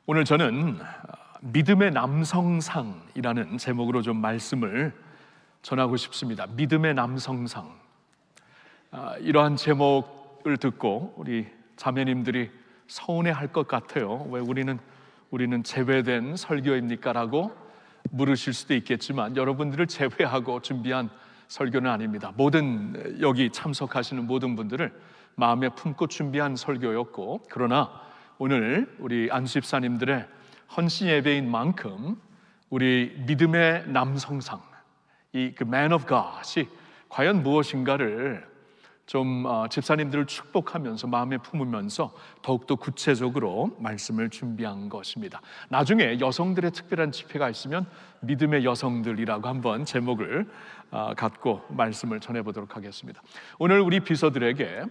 오늘 저는 믿음의 남성상이라는 제목으로 좀 말씀을 전하고 싶습니다. 믿음의 남성상. 이러한 제목을 듣고 우리 자매님들이 서운해할 것 같아요. 왜 우리는 제외된 설교입니까? 라고 물으실 수도 있겠지만 여러분들을 제외하고 준비한 설교는 아닙니다. 모든 여기 참석하시는 모든 분들을 마음에 품고 준비한 설교였고, 그러나 오늘 우리 안수집사님들의 헌신 예배인 만큼 우리 믿음의 남성상, 이 Man of God이 과연 무엇인가를 좀 집사님들을 축복하면서 마음에 품으면서 더욱더 구체적으로 말씀을 준비한 것입니다. 나중에 여성들의 특별한 집회가 있으면 믿음의 여성들이라고 한번 제목을 갖고 말씀을 전해보도록 하겠습니다. 오늘 우리 비서진에게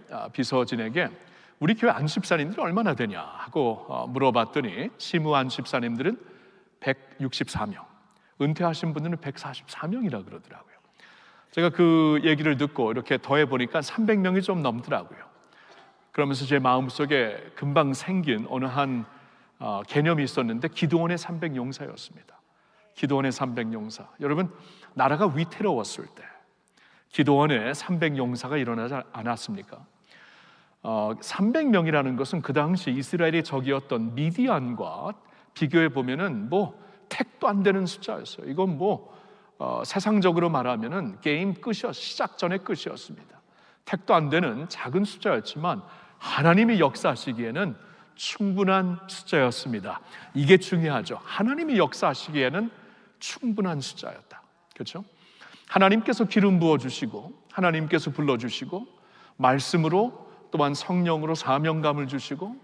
우리 교회 안수집사님들이 얼마나 되냐 하고 물어봤더니 시무 안수집사님들은 164명, 은퇴하신 분들은 144명이라 그러더라고요. 제가 그 얘기를 듣고 이렇게 더해보니까 300명이 좀 넘더라고요. 그러면서 제 마음속에 금방 생긴 어느 한 개념이 있었는데, 기도원의 300용사였습니다. 기도원의 300용사. 여러분, 나라가 위태로웠을 때 기도원에 300용사가 일어나지 않았습니까? 300명이라는 것은 그 당시 이스라엘의 적이었던 미디안과 비교해 보면은 택도 안 되는 숫자였어요. 이건 세상적으로 말하면은 게임 시작 전에 끝이었습니다. 택도 안 되는 작은 숫자였지만 하나님이 역사하시기에는 충분한 숫자였습니다. 이게 중요하죠. 하나님이 역사하시기에는 충분한 숫자였다. 그렇죠? 하나님께서 기름 부어주시고, 하나님께서 불러주시고, 말씀으로 또한 성령으로 사명감을 주시고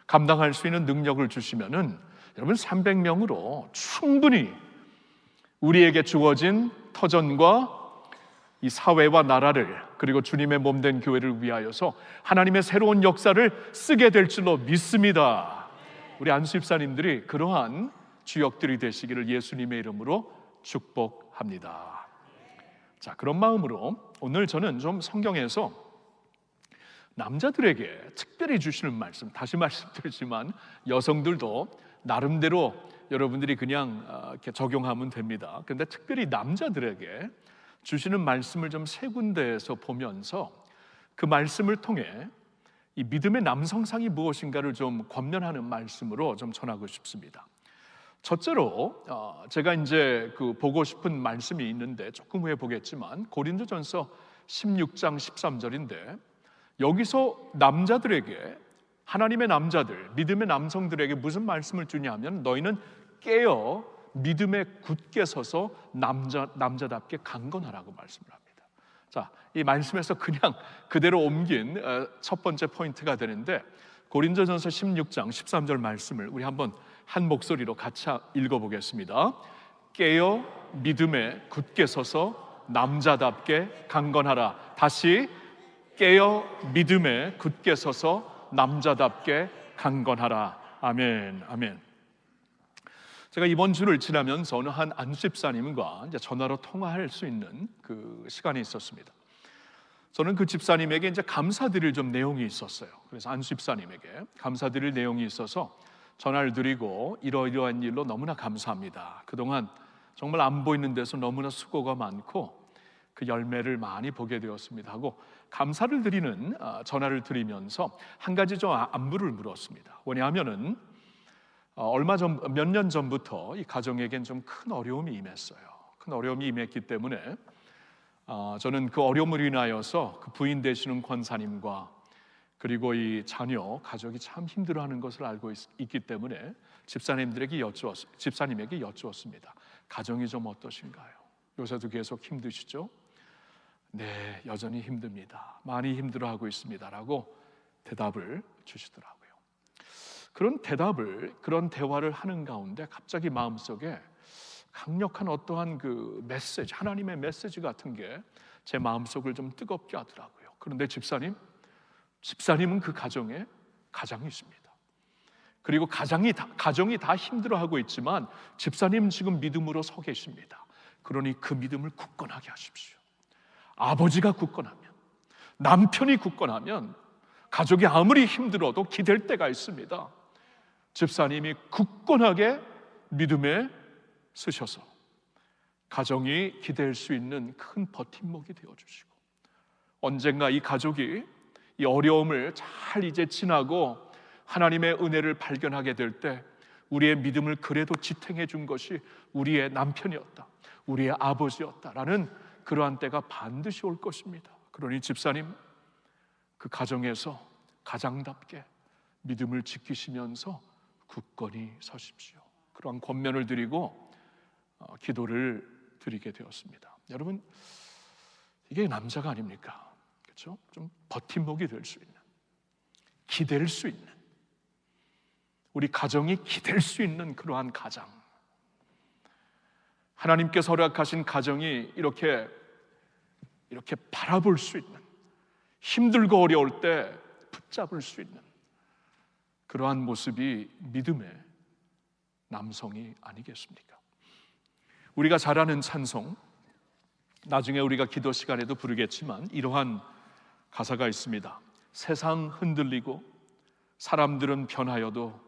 감당할 수 있는 능력을 주시면은 여러분 300명으로 충분히 우리에게 주어진 터전과 이 사회와 나라를, 그리고 주님의 몸된 교회를 위하여서 하나님의 새로운 역사를 쓰게 될 줄로 믿습니다. 우리 안수집사님들이 그러한 주역들이 되시기를 예수님의 이름으로 축복합니다. 자, 그런 마음으로 오늘 저는 좀 성경에서 남자들에게 특별히 주시는 말씀, 다시 말씀드리지만 여성들도 나름대로 여러분들이 그냥 이렇게 적용하면 됩니다. 그런데 특별히 남자들에게 주시는 말씀을 좀 세 군데에서 보면서 그 말씀을 통해 이 믿음의 남성상이 무엇인가를 좀 권면하는 말씀으로 좀 전하고 싶습니다. 첫째로 제가 이제 보고 싶은 말씀이 있는데 조금 후에 보겠지만 고린도전서 16장 13절인데, 여기서 남자들에게, 하나님의 남자들, 믿음의 남성들에게 무슨 말씀을 주냐면, 너희는 깨어 믿음에 굳게 서서 남자답게 강건하라고 말씀을 합니다. 자, 이 말씀에서 그냥 그대로 옮긴 첫 번째 포인트가 되는데, 고린도전서 16장 13절 말씀을 우리 한번 한 목소리로 같이 읽어보겠습니다. 깨어 믿음에 굳게 서서 남자답게 강건하라. 다시, 깨어 믿음에 굳게 서서 남자답게 강건하라. 아멘, 아멘. 제가 이번 주를 지나면서 어느 한 안수집사님과 이제 전화로 통화할 수 있는 그 시간이 있었습니다. 저는 그 집사님에게 이제 감사드릴 좀 내용이 있었어요. 그래서 안수집사님에게 감사드릴 내용이 있어서 전화를 드리고, 이러이러한 일로 너무나 감사합니다. 그동안 정말 안 보이는 데서 너무나 수고가 많고 그 열매를 많이 보게 되었습니다 하고 감사를 드리는 전화를 드리면서 한 가지 좀 안부를 물었습니다. 왜냐하면은 몇 년 전부터 이 가정에겐 좀 큰 어려움이 임했어요. 큰 어려움이 임했기 때문에 저는 그 어려움을 인하여서 그 부인 되시는 권사님과 그리고 이 자녀, 가족이 참 힘들어하는 것을 알고 있기 때문에 집사님에게 여쭈었습니다. 가정이 좀 어떠신가요? 요새도 계속 힘드시죠? 네, 여전히 힘듭니다. 많이 힘들어하고 있습니다라고 대답을 주시더라고요. 그런 대화를 하는 가운데 갑자기 마음속에 강력한 어떠한 그 메시지, 하나님의 메시지 같은 게 제 마음속을 좀 뜨겁게 하더라고요. 그런데 집사님은 그 가정에 가장이 있습니다. 그리고 가정이 다 힘들어하고 있지만 집사님은 지금 믿음으로 서 계십니다. 그러니 그 믿음을 굳건하게 하십시오. 아버지가 굳건하면, 남편이 굳건하면 가족이 아무리 힘들어도 기댈 때가 있습니다. 집사님이 굳건하게 믿음에 서셔서 가정이 기댈 수 있는 큰 버팀목이 되어주시고, 언젠가 이 가족이 이 어려움을 잘 이제 지나고 하나님의 은혜를 발견하게 될 때 우리의 믿음을 그래도 지탱해 준 것이 우리의 남편이었다, 우리의 아버지였다라는 그러한 때가 반드시 올 것입니다. 그러니 집사님, 그 가정에서 가장답게 믿음을 지키시면서 굳건히 서십시오. 그러한 권면을 드리고 기도를 드리게 되었습니다. 여러분, 이게 남자가 아닙니까? 그렇죠? 좀 버팀목이 될 수 있는, 기댈 수 있는, 우리 가정이 기댈 수 있는 그러한 가장, 하나님께서 허락하신 가정이 이렇게 바라볼 수 있는, 힘들고 어려울 때 붙잡을 수 있는 그러한 모습이 믿음의 남성이 아니겠습니까? 우리가 잘 아는 찬송, 나중에 우리가 기도 시간에도 부르겠지만 이러한 가사가 있습니다. 세상 흔들리고 사람들은 변하여도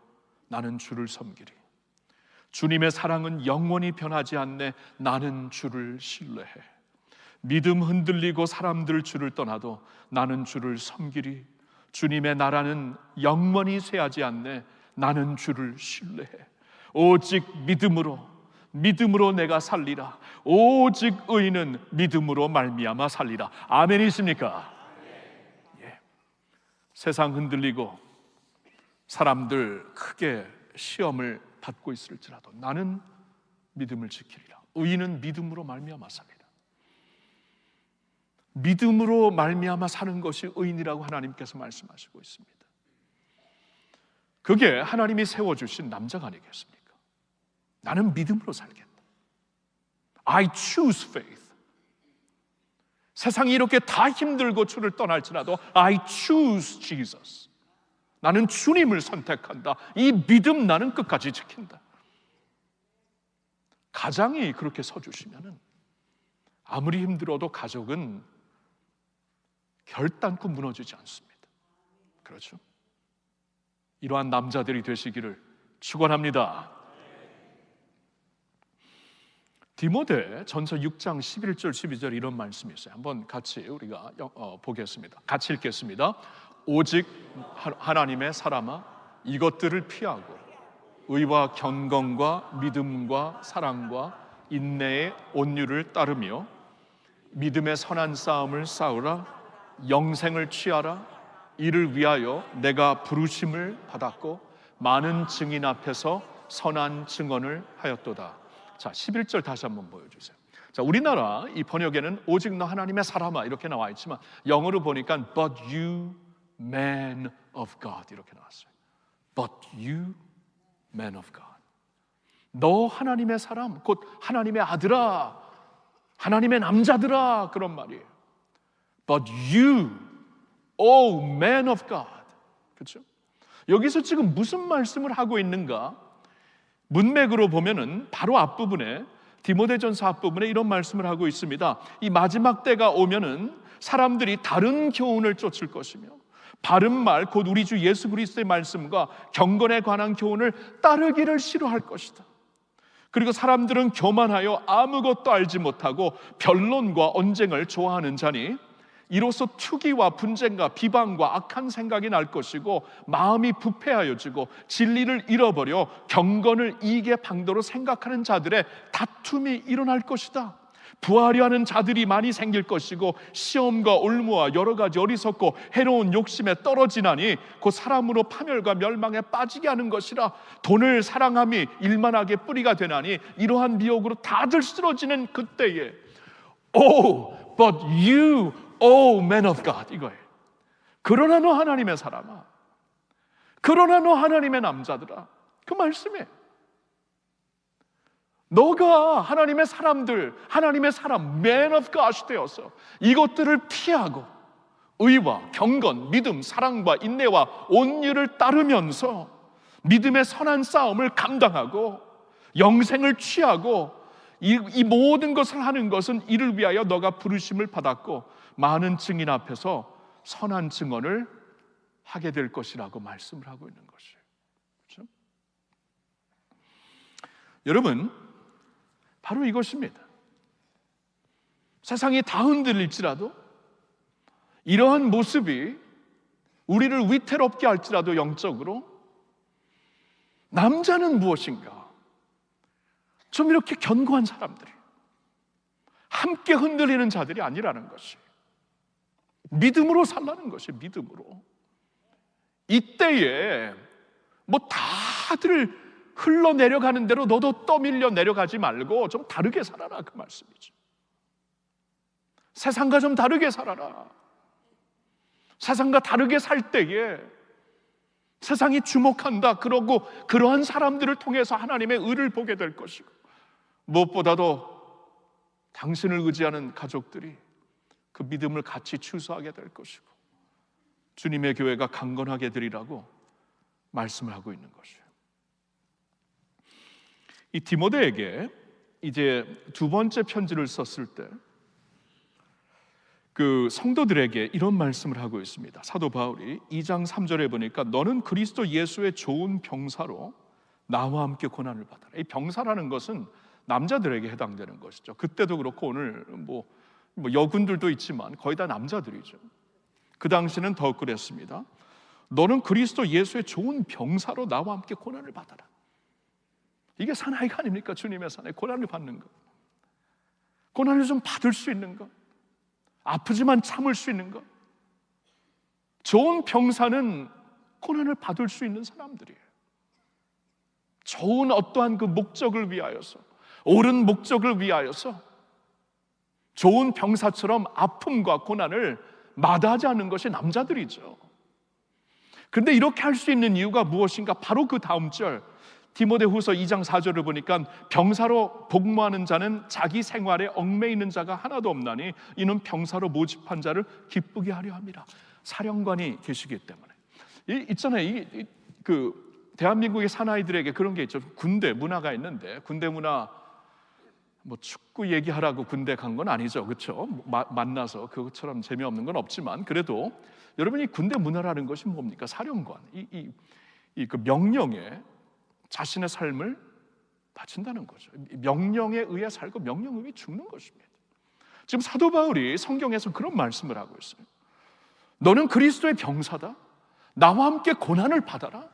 나는 주를 섬기리. 주님의 사랑은 영원히 변하지 않네. 나는 주를 신뢰해. 믿음 흔들리고 사람들 주를 떠나도 나는 주를 섬기리. 주님의 나라는 영원히 쇠하지 않네. 나는 주를 신뢰해. 오직 믿음으로 내가 살리라. 오직 의인은 믿음으로 말미암아 살리라. 아멘이십니까? 예. 세상 흔들리고 사람들 크게 시험을 받고 있을지라도 나는 믿음을 지키리라. 의인은 믿음으로 말미암아 살리라. 믿음으로 말미암아 사는 것이 의인이라고 하나님께서 말씀하시고 있습니다. 그게 하나님이 세워주신 남자가 아니겠습니까? 나는 믿음으로 살겠다. I choose faith. 세상이 이렇게 다 힘들고 주를 떠날지라도 I choose Jesus. 나는 주님을 선택한다. 이 믿음 나는 끝까지 지킨다. 가장이 그렇게 서주시면은 아무리 힘들어도 가족은 결단코 무너지지 않습니다. 그렇죠? 이러한 남자들이 되시기를 축원합니다. 디모데 전서 6장 11절 12절 이런 말씀이 있어요. 한번 같이 우리가 보겠습니다. 같이 읽겠습니다. 오직 하나님의 사람아, 이것들을 피하고 의와 경건과 믿음과 사랑과 인내의 온유를 따르며 믿음의 선한 싸움을 싸우라. 영생을 취하라. 이를 위하여 내가 부르심을 받았고 많은 증인 앞에서 선한 증언을 하였도다. 자, 11절 다시 한번 보여주세요. 자, 우리나라 이 번역에는 오직 너 하나님의 사람아 이렇게 나와 있지만 영어로 보니까 But you man of God 이렇게 나왔어요. But you man of God. 너 하나님의 사람, 곧 하나님의 아들아, 하나님의 남자들아, 그런 말이에요. But you, oh man of God. 그렇죠? 여기서 지금 무슨 말씀을 하고 있는가? 문맥으로 보면은 바로 앞부분에, 디모데전서 앞부분에 이런 말씀을 하고 있습니다. 이 마지막 때가 오면은 사람들이 다른 교훈을 쫓을 것이며 바른 말, 곧 우리 주 예수 그리스도의 말씀과 경건에 관한 교훈을 따르기를 싫어할 것이다. 그리고 사람들은 교만하여 아무것도 알지 못하고 변론과 언쟁을 좋아하는 자니 이로써 투기와 분쟁과 비방과 악한 생각이 날 것이고 마음이 부패하여지고 진리를 잃어버려 경건을 이익의 방도로 생각하는 자들의 다툼이 일어날 것이다. 부하려 하는 자들이 많이 생길 것이고 시험과 올무와 여러 가지 어리석고 해로운 욕심에 떨어지나니 곧 사람으로 파멸과 멸망에 빠지게 하는 것이라. 돈을 사랑함이 일만하게 뿌리가 되나니 이러한 미혹으로 다들 쓰러지는 그때에 Oh, but you, oh man of God, 이거예요. 그러나 너 하나님의 사람아, 그러나 너 하나님의 남자들아, 그 말씀이에요. 너가 하나님의 사람들, 하나님의 사람, man of God 되어서 이것들을 피하고 의와 경건, 믿음, 사랑과 인내와 온유를 따르면서 믿음의 선한 싸움을 감당하고 영생을 취하고 이 모든 것을 하는 것은 이를 위하여 너가 부르심을 받았고 많은 증인 앞에서 선한 증언을 하게 될 것이라고 말씀을 하고 있는 것이에요. 그렇죠? 여러분, 바로 이것입니다. 세상이 다 흔들릴지라도 이러한 모습이 우리를 위태롭게 할지라도 영적으로 남자는 무엇인가? 좀 이렇게 견고한 사람들이, 함께 흔들리는 자들이 아니라는 것이, 믿음으로 살라는 것이, 믿음으로. 이때에 뭐 다들 흘러내려가는 대로 너도 떠밀려 내려가지 말고 좀 다르게 살아라, 그 말씀이죠. 세상과 좀 다르게 살아라. 세상과 다르게 살 때에 세상이 주목한다, 그러고 그러한 사람들을 통해서 하나님의 의를 보게 될 것이고, 무엇보다도 당신을 의지하는 가족들이 그 믿음을 같이 추수하게 될 것이고, 주님의 교회가 강건하게 되리라고 말씀을 하고 있는 것이에요. 이 디모데에게 이제 두 번째 편지를 썼을 때 그 성도들에게 이런 말씀을 하고 있습니다. 사도 바울이 2장 3절에 보니까 너는 그리스도 예수의 좋은 병사로 나와 함께 고난을 받아라. 이 병사라는 것은 남자들에게 해당되는 것이죠. 그때도 그렇고 오늘 뭐 여군들도 있지만 거의 다 남자들이죠. 그 당시는 더욱 그랬습니다. 너는 그리스도 예수의 좋은 병사로 나와 함께 고난을 받아라. 이게 사나이가 아닙니까? 주님의 사나이, 고난을 받는 것, 고난을 좀 받을 수 있는 것, 아프지만 참을 수 있는 것. 좋은 병사는 고난을 받을 수 있는 사람들이에요. 좋은 어떠한 그 목적을 위하여서, 옳은 목적을 위하여서 좋은 병사처럼 아픔과 고난을 마다하지 않는 것이 남자들이죠. 그런데 이렇게 할 수 있는 이유가 무엇인가? 바로 그 다음 절 디모데후서 2장 4절을 보니까 병사로 복무하는 자는 자기 생활에 얽매이는 자가 하나도 없나니 이는 병사로 모집한 자를 기쁘게 하려 함이라. 사령관이 계시기 때문에. 있잖아요. 그 대한민국의 사나이들에게 그런 게 있죠. 군대 문화가 있는데, 군대 문화 뭐 축구 얘기하라고 군대 간 건 아니죠, 그렇죠? 만나서 그것처럼 재미없는 건 없지만, 그래도 여러분이 군대 문화라는 것이 뭡니까? 사령관, 그 명령에 자신의 삶을 바친다는 거죠. 명령에 의해 살고 명령에 의해 죽는 것입니다. 지금 사도 바울이 성경에서 그런 말씀을 하고 있어요. 너는 그리스도의 병사다. 나와 함께 고난을 받아라.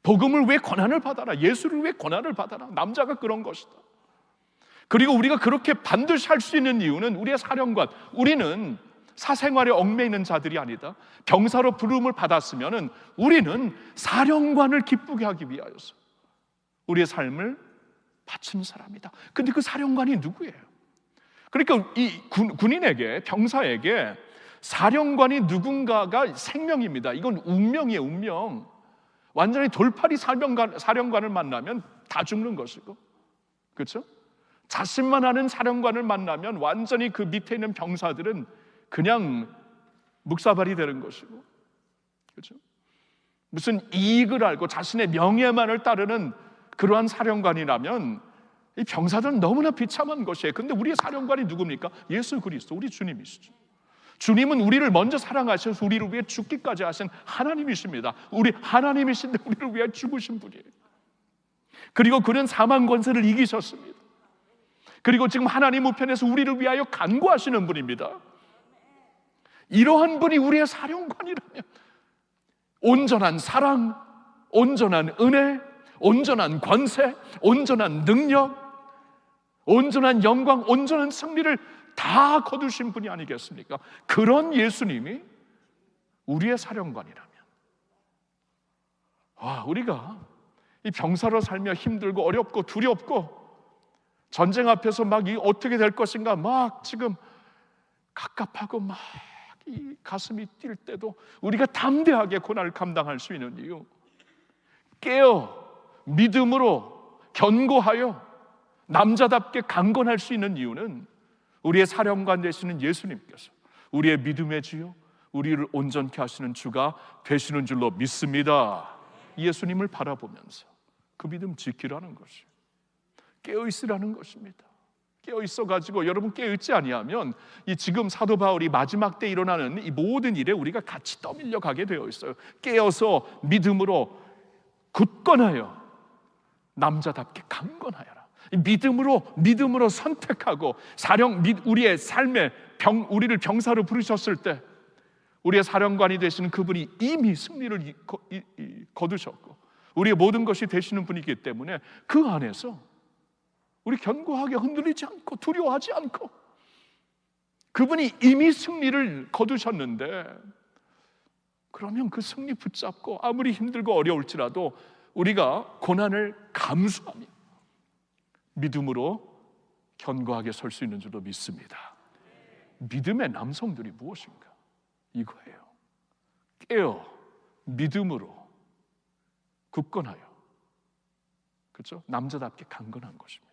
복음을 위해 고난을 받아라. 예수를 위해 고난을 받아라. 남자가 그런 것이다. 그리고 우리가 그렇게 반드시 할 수 있는 이유는 우리의 사령관, 우리는 사생활에 얽매이는 자들이 아니다. 병사로 부름을 받았으면 우리는 사령관을 기쁘게 하기 위하여서 우리의 삶을 바친 사람이다. 근데 그 사령관이 누구예요? 그러니까 이 군인에게, 병사에게 사령관이 누군가가 생명입니다. 이건 운명이에요, 운명. 완전히 돌팔이 사령관을 만나면 다 죽는 것이고, 그렇죠? 자신만 아는 사령관을 만나면 완전히 그 밑에 있는 병사들은 그냥 묵사발이 되는 것이고, 그렇죠? 무슨 이익을 알고 자신의 명예만을 따르는 그러한 사령관이라면 이 병사들은 너무나 비참한 것이에요. 그런데 우리의 사령관이 누굽니까? 예수 그리스도, 우리 주님이시죠. 주님은 우리를 먼저 사랑하셔서 우리를 위해 죽기까지 하신 하나님이십니다. 우리 하나님이신데 우리를 위해 죽으신 분이에요. 그리고 그는 사망 권세를 이기셨습니다. 그리고 지금 하나님 우편에서 우리를 위하여 간구하시는 분입니다. 이러한 분이 우리의 사령관이라면 온전한 사랑, 온전한 은혜, 온전한 권세, 온전한 능력, 온전한 영광, 온전한 승리를 다 거두신 분이 아니겠습니까? 그런 예수님이 우리의 사령관이라면, 우리가 이 병사로 살며 힘들고 어렵고 두렵고 전쟁 앞에서 막 이 어떻게 될 것인가 막 지금 갑갑하고 막 이 가슴이 뛸 때도 우리가 담대하게 고난을 감당할 수 있는 이유, 깨어 믿음으로 견고하여 남자답게 강건할 수 있는 이유는 우리의 사령관 되시는 예수님께서 우리의 믿음의 주요, 우리를 온전케 하시는 주가 되시는 줄로 믿습니다. 예수님을 바라보면서 그 믿음 지키라는 것이에요. 깨어있으라는 것입니다. 깨어있어가지고, 여러분 깨어있지 아니하면 이 지금 사도 바울이 마지막 때 일어나는 이 모든 일에 우리가 같이 떠밀려 가게 되어 있어요. 깨어서 믿음으로 굳건하여 남자답게 강건하여라. 믿음으로 선택하고 우리의 삶에 우리를 병사로 부르셨을 때 우리의 사령관이 되시는 그분이 이미 승리를 거두셨고 우리의 모든 것이 되시는 분이기 때문에 그 안에서 우리 견고하게 흔들리지 않고 두려워하지 않고, 그분이 이미 승리를 거두셨는데 그러면 그 승리 붙잡고 아무리 힘들고 어려울지라도 우리가 고난을 감수하며 믿음으로 견고하게 설 수 있는 줄로 믿습니다. 믿음의 남성들이 무엇인가? 이거예요. 깨어 믿음으로 굳건하여, 그렇죠? 남자답게 강건한 것입니다.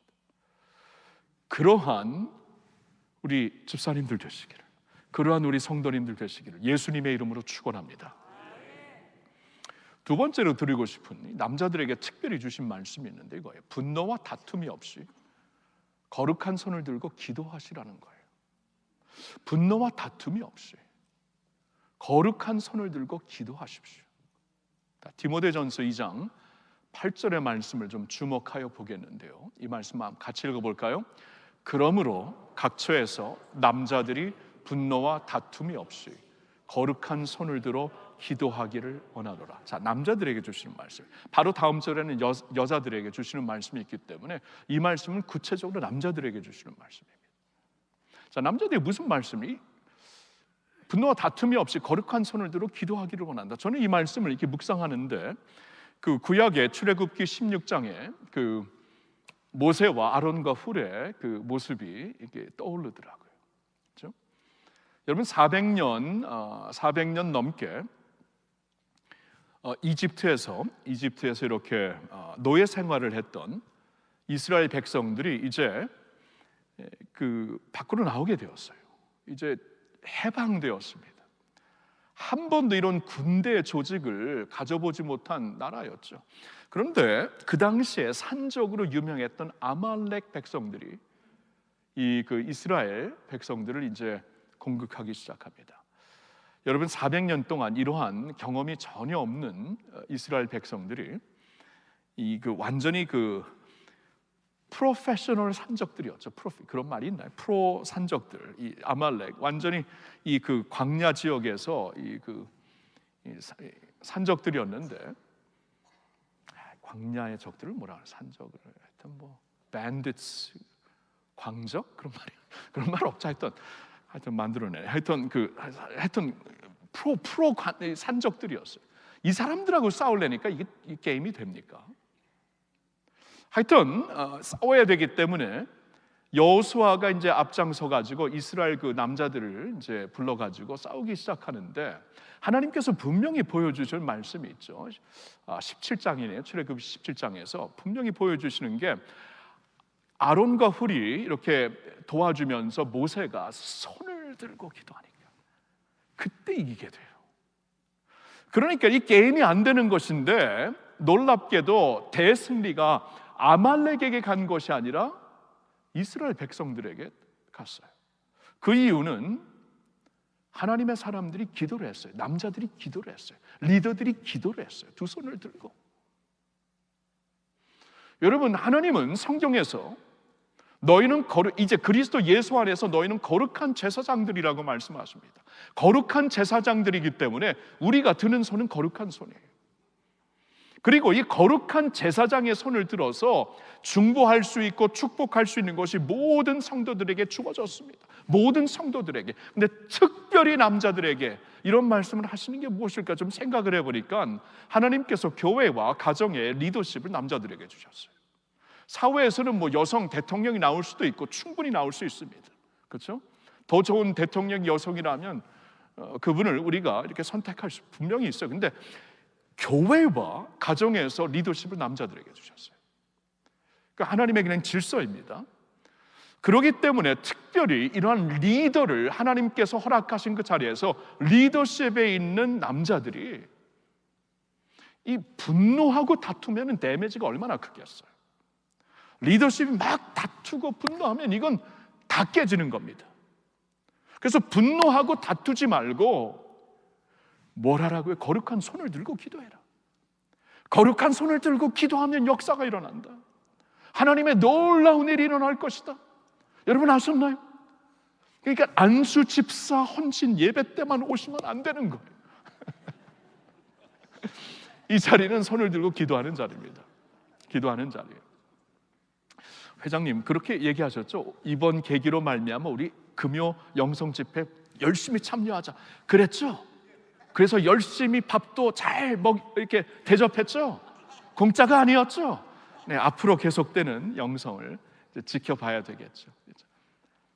그러한 우리 집사님들 되시기를, 그러한 우리 성도님들 되시기를 예수님의 이름으로 축원합니다. 두 번째로 드리고 싶은, 남자들에게 특별히 주신 말씀이 있는데 이거예요. 분노와 다툼이 없이 거룩한 손을 들고 기도하시라는 거예요. 분노와 다툼이 없이 거룩한 손을 들고 기도하십시오. 디모데전서 2장 8절의 말씀을 좀 주목하여 보겠는데요, 이 말씀 같이 읽어볼까요? 그러므로 각처에서 남자들이 분노와 다툼이 없이 거룩한 손을 들어 기도하기를 원하노라. 자, 남자들에게 주시는 말씀, 바로 다음 절에는 여자들에게 주시는 말씀이 있기 때문에 이 말씀은 구체적으로 남자들에게 주시는 말씀입니다. 자, 남자들이 무슨 말씀이? 분노와 다툼이 없이 거룩한 손을 들어 기도하기를 원한다. 저는 이 말씀을 이렇게 묵상하는데 그 구약의 출애굽기 16장에 그 모세와 아론과 훌의 그 모습이 이렇게 떠오르더라고요. 그렇죠? 여러분 400년 넘게 이집트에서 이렇게 노예 생활을 했던 이스라엘 백성들이 이제 그 밖으로 나오게 되었어요. 이제 해방되었습니다. 한 번도 이런 군대 조직을 가져보지 못한 나라였죠. 그런데 그 당시에 산적으로 유명했던 아말렉 백성들이 그 이스라엘 백성들을 이제 공격하기 시작합니다. 여러분 400년 동안 이러한 경험이 전혀 없는 이스라엘 백성들이 완전히 프로페셔널 산적들이었죠. 그런 말이 있나요? 프로 산적들, 이 아말렉, 완전히 그 광야 지역에서 산적들이었는데, 광야의 적들을 뭐라 하나, 산적을 하여튼 밴디츠, 광적 그런 말 없죠. 하여튼 만들어내. 하여튼 프로 산적들이었어요. 이 사람들하고 싸우려니까 이 게임이 됩니까? 하여튼 싸워야 되기 때문에 여호수아가 이제 앞장서 가지고 이스라엘 그 남자들을 이제 불러 가지고 싸우기 시작하는데, 하나님께서 분명히 보여주실 말씀이 있죠. 17장이네요. 출애굽기 17장에서 분명히 보여주시는 게, 아론과 훌이 이렇게 도와주면서 모세가 손을 들고 기도하니까 그때 이기게 돼요. 그러니까 이 게임이 안 되는 것인데, 놀랍게도 대승리가 아말렉에게 간 것이 아니라 이스라엘 백성들에게 갔어요. 그 이유는 하나님의 사람들이 기도를 했어요. 남자들이 기도를 했어요. 리더들이 기도를 했어요. 두 손을 들고. 여러분, 하나님은 성경에서 너희는 이제 그리스도 예수 안에서 너희는 거룩한 제사장들이라고 말씀하십니다. 거룩한 제사장들이기 때문에 우리가 드는 손은 거룩한 손이에요. 그리고 이 거룩한 제사장의 손을 들어서 중보할 수 있고 축복할 수 있는 것이 모든 성도들에게 주어졌습니다. 모든 성도들에게. 근데 특별히 남자들에게 이런 말씀을 하시는 게 무엇일까 좀 생각을 해보니까, 하나님께서 교회와 가정의 리더십을 남자들에게 주셨어요. 사회에서는 여성 대통령이 나올 수도 있고 충분히 나올 수 있습니다. 그렇죠? 더 좋은 대통령이 여성이라면 그분을 우리가 이렇게 선택할 수 분명히 있어요. 근데 교회와 가정에서 리더십을 남자들에게 주셨어요. 그러니까 하나님의 그냥 질서입니다. 그렇기 때문에 특별히 이러한 리더를 하나님께서 허락하신 그 자리에서 리더십에 있는 남자들이 이 분노하고 다투면 데미지가 얼마나 크겠어요. 리더십이 막 다투고 분노하면 이건 다 깨지는 겁니다. 그래서 분노하고 다투지 말고 뭘 하라고요? 거룩한 손을 들고 기도해라. 거룩한 손을 들고 기도하면 역사가 일어난다. 하나님의 놀라운 일이 일어날 것이다. 여러분 아셨나요? 그러니까 안수 집사 헌신 예배 때만 오시면 안 되는 거예요. 이 자리는 손을 들고 기도하는 자리입니다. 기도하는 자리예요. 회장님 그렇게 얘기하셨죠? 이번 계기로 말미암아 우리 금요 영성 집회 열심히 참여하자 그랬죠? 그래서 열심히 밥도 잘 이렇게 대접했죠? 공짜가 아니었죠? 네, 앞으로 계속되는 영성을 지켜봐야 되겠죠.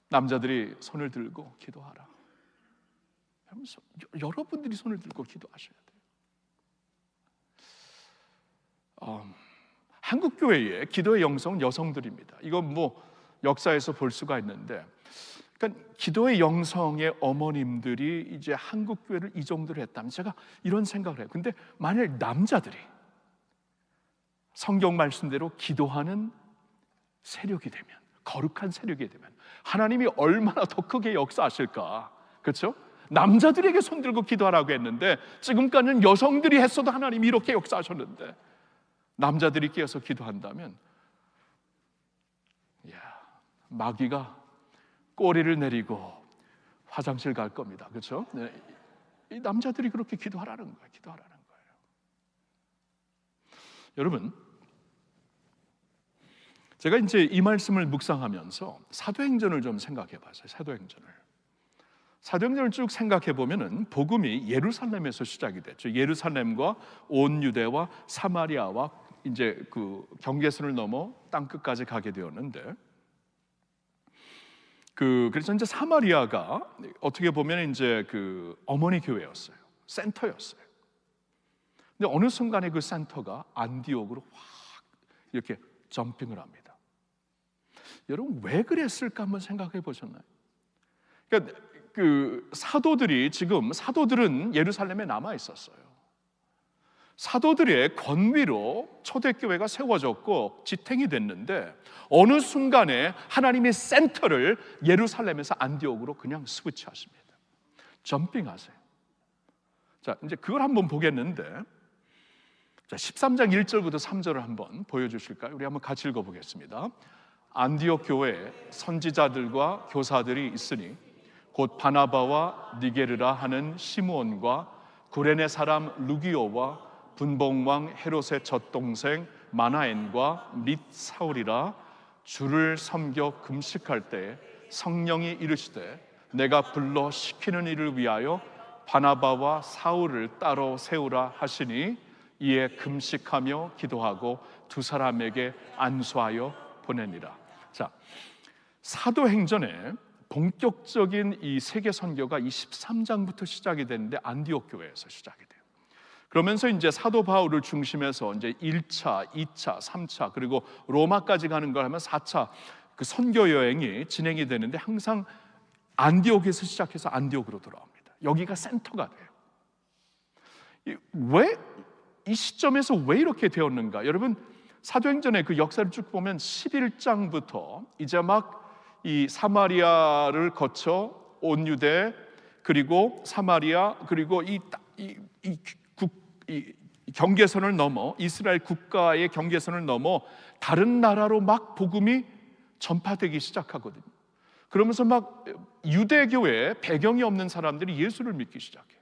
남자들이 손을 들고 기도하라. 여러분들이 손을 들고 기도하셔야 돼요. 한국 교회의 기도의 영성은 여성들입니다. 이건 뭐 역사에서 볼 수가 있는데, 그러니까 기도의 영성의 어머님들이 이제 한국 교회를 이 정도로 했다면 제가 이런 생각을 해요. 근데 만약 남자들이 성경 말씀대로 기도하는 세력이 되면, 거룩한 세력이 되면 하나님이 얼마나 더 크게 역사하실까? 그렇죠? 남자들에게 손 들고 기도하라고 했는데 지금까지는 여성들이 했어도 하나님이 이렇게 역사하셨는데 남자들이 끼어서 기도한다면 마귀가 꼬리를 내리고 화장실 갈 겁니다. 그렇죠? 네. 이 남자들이 그렇게 기도하라는 거예요. 기도하라는 거예요. 여러분, 제가 이제 이 말씀을 묵상하면서 사도행전을 좀 생각해 봤어요. 사도행전을 쭉 생각해 보면은 복음이 예루살렘에서 시작이 됐죠. 예루살렘과 온 유대와 사마리아와 이제 그 경계선을 넘어 땅 끝까지 가게 되었는데, 그래서 이제 사마리아가 어떻게 보면 이제 그 어머니 교회였어요. 센터였어요. 근데 어느 순간에 그 센터가 안디옥으로 확 이렇게 점핑을 합니다. 여러분 왜 그랬을까 한번 생각해 보셨나요? 그러니까 그 사도들은 예루살렘에 남아 있었어요. 사도들의 권위로 초대교회가 세워졌고 지탱이 됐는데 어느 순간에 하나님의 센터를 예루살렘에서 안디옥으로 그냥 스위치하십니다. 점핑하세요. 자, 이제 그걸 한번 보겠는데, 자, 13장 1절부터 3절을 한번 보여주실까요? 우리 한번 같이 읽어보겠습니다. 안디옥 교회에 선지자들과 교사들이 있으니 곧 바나바와 니게르라 하는 시므온과 구레네 사람 루기오와 분봉왕 헤롯의 젖동생 마나엔과 및 사울이라. 주를 섬겨 금식할 때 성령이 이르시되 내가 불러 시키는 일을 위하여 바나바와 사울을 따로 세우라 하시니 이에 금식하며 기도하고 두 사람에게 안수하여 보내니라. 자, 사도행전에 본격적인 이 세계 선교가 23장부터 시작이 되는데 안디옥 교회에서 시작이 돼요. 그러면서 이제 사도 바울을 중심해서 이제 1차, 2차, 3차 그리고 로마까지 가는 걸 하면 4차 그 선교 여행이 진행이 되는데 항상 안디옥에서 시작해서 안디옥으로 돌아옵니다. 여기가 센터가 돼요. 왜 이 시점에서 왜 이렇게 되었는가? 여러분 사도행전의 그 역사를 쭉 보면 11장부터 이제 막 이 사마리아를 거쳐 온 유대 그리고 사마리아 그리고 이 경계선을 넘어 이스라엘 국가의 경계선을 넘어 다른 나라로 막 복음이 전파되기 시작하거든요. 그러면서 막 유대교에 배경이 없는 사람들이 예수를 믿기 시작해요.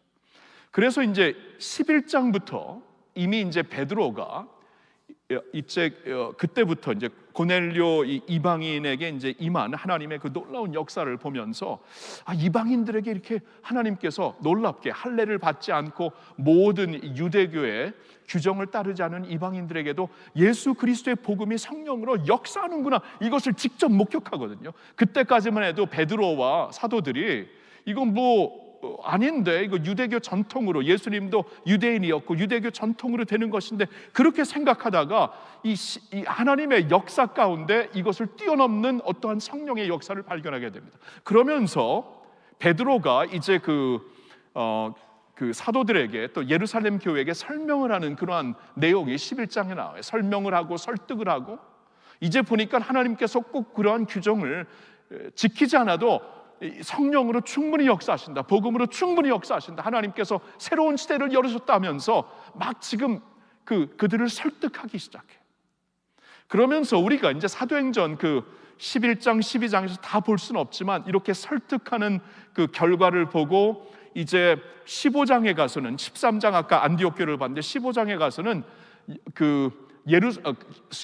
그래서 이제 11장부터 이미 이제 베드로가 이제 그때부터 이제 고넬료 이방인에게 이제 임한 하나님의 그 놀라운 역사를 보면서 이방인들에게 이렇게 하나님께서 놀랍게 할례를 받지 않고 모든 유대교의 규정을 따르지 않은 이방인들에게도 예수 그리스도의 복음이 성령으로 역사하는구나, 이것을 직접 목격하거든요. 그때까지만 해도 베드로와 사도들이 이건 뭐 아닌데, 이거 유대교 전통으로, 예수님도 유대인이었고 유대교 전통으로 되는 것인데, 그렇게 생각하다가 이 하나님의 역사 가운데 이것을 뛰어넘는 어떠한 성령의 역사를 발견하게 됩니다. 그러면서 베드로가 이제 그 사도들에게 또 예루살렘 교회에게 설명을 하는 그러한 내용이 11장에 나와요. 설명을 하고 설득을 하고, 이제 보니까 하나님께서 꼭 그러한 규정을 지키지 않아도 성령으로 충분히 역사하신다, 복음으로 충분히 역사하신다, 하나님께서 새로운 시대를 열으셨다면서 막 지금 그들을 설득하기 시작해. 그러면서 우리가 이제 사도행전 11장, 12장에서 다 볼 수는 없지만 이렇게 설득하는 그 결과를 보고 이제 15장에 가서는 13장 아까 안디옥 교회를 봤는데 15장에 가서는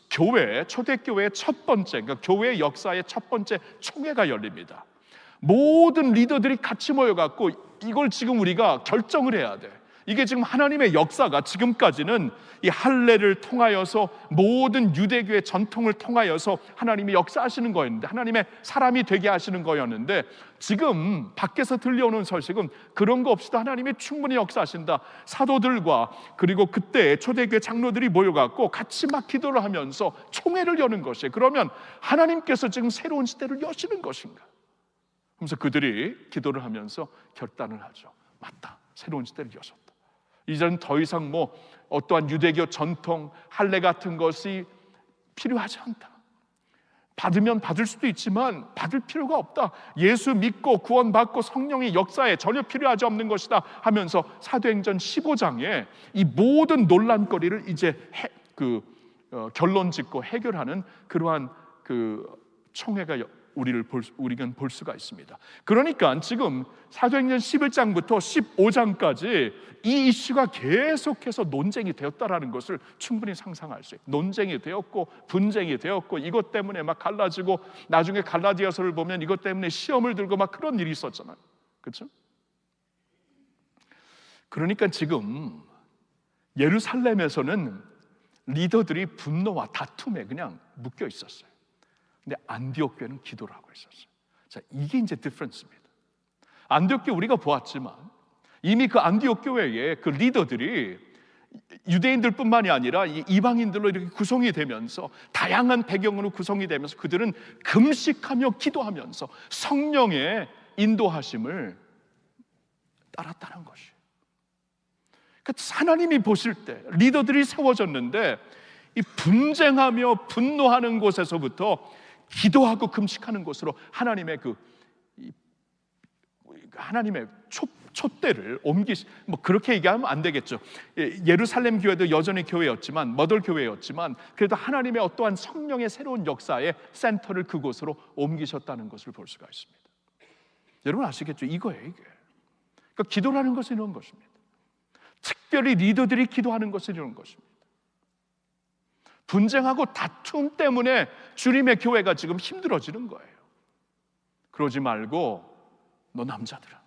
교회 초대교회의 첫 번째, 그러니까 교회 역사의 첫 번째 총회가 열립니다. 모든 리더들이 같이 모여갖고 이걸 지금 우리가 결정을 해야 돼. 이게 지금 하나님의 역사가 지금까지는 이 할례를 통하여서 모든 유대교의 전통을 통하여서 하나님이 역사하시는 거였는데, 하나님의 사람이 되게 하시는 거였는데, 지금 밖에서 들려오는 소식은 그런 거 없이도 하나님이 충분히 역사하신다. 사도들과 그리고 그때 초대교회 장로들이 모여갖고 같이 막 기도를 하면서 총회를 여는 것이에요. 그러면 하나님께서 지금 새로운 시대를 여시는 것인가? 그래서 그들이 기도를 하면서 결단을 하죠. 맞다, 새로운 시대를 여셨다. 이제는 더 이상 어떠한 유대교 전통, 할례 같은 것이 필요하지 않다. 받으면 받을 수도 있지만 받을 필요가 없다. 예수 믿고 구원받고 성령의 역사에 전혀 필요하지 없는 것이다 하면서 사도행전 15장에 이 모든 논란거리를 이제 결론 짓고 해결하는 그러한 총회가 우리는 볼 수가 있습니다. 그러니까 지금 사도행전 11장부터 15장까지 이 이슈가 계속해서 논쟁이 되었다라는 것을 충분히 상상할 수 있어요. 논쟁이 되었고 분쟁이 되었고 이것 때문에 막 갈라지고 나중에 갈라디아서를 보면 이것 때문에 시험을 들고 막 그런 일이 있었잖아요. 그렇죠? 그러니까 지금 예루살렘에서는 리더들이 분노와 다툼에 그냥 묶여 있었어요. 근데 안디옥 교회는 기도를 하고 있었어요. 자, 이게 이제 디퍼런스입니다. 안디옥 교회 우리가 보았지만 이미 그 안디옥 교회의 그 리더들이 유대인들뿐만이 아니라 이방인들로 이렇게 구성이 되면서 다양한 배경으로 구성이 되면서 그들은 금식하며 기도하면서 성령의 인도하심을 따랐다는 것이에요. 그러니까 하나님이 보실 때 리더들이 세워졌는데 이 분쟁하며 분노하는 곳에서부터 기도하고 금식하는 곳으로 하나님의 하나님의 촛대를 그렇게 얘기하면 안 되겠죠. 예루살렘 교회도 여전히 교회였지만 머덜 교회였지만 그래도 하나님의 어떠한 성령의 새로운 역사의 센터를 그곳으로 옮기셨다는 것을 볼 수가 있습니다. 여러분 아시겠죠? 이거예요, 이게. 그러니까 기도라는 것은 이런 것입니다. 특별히 리더들이 기도하는 것은 이런 것입니다. 분쟁하고 다툼 때문에 주님의 교회가 지금 힘들어지는 거예요. 그러지 말고 너 남자들아,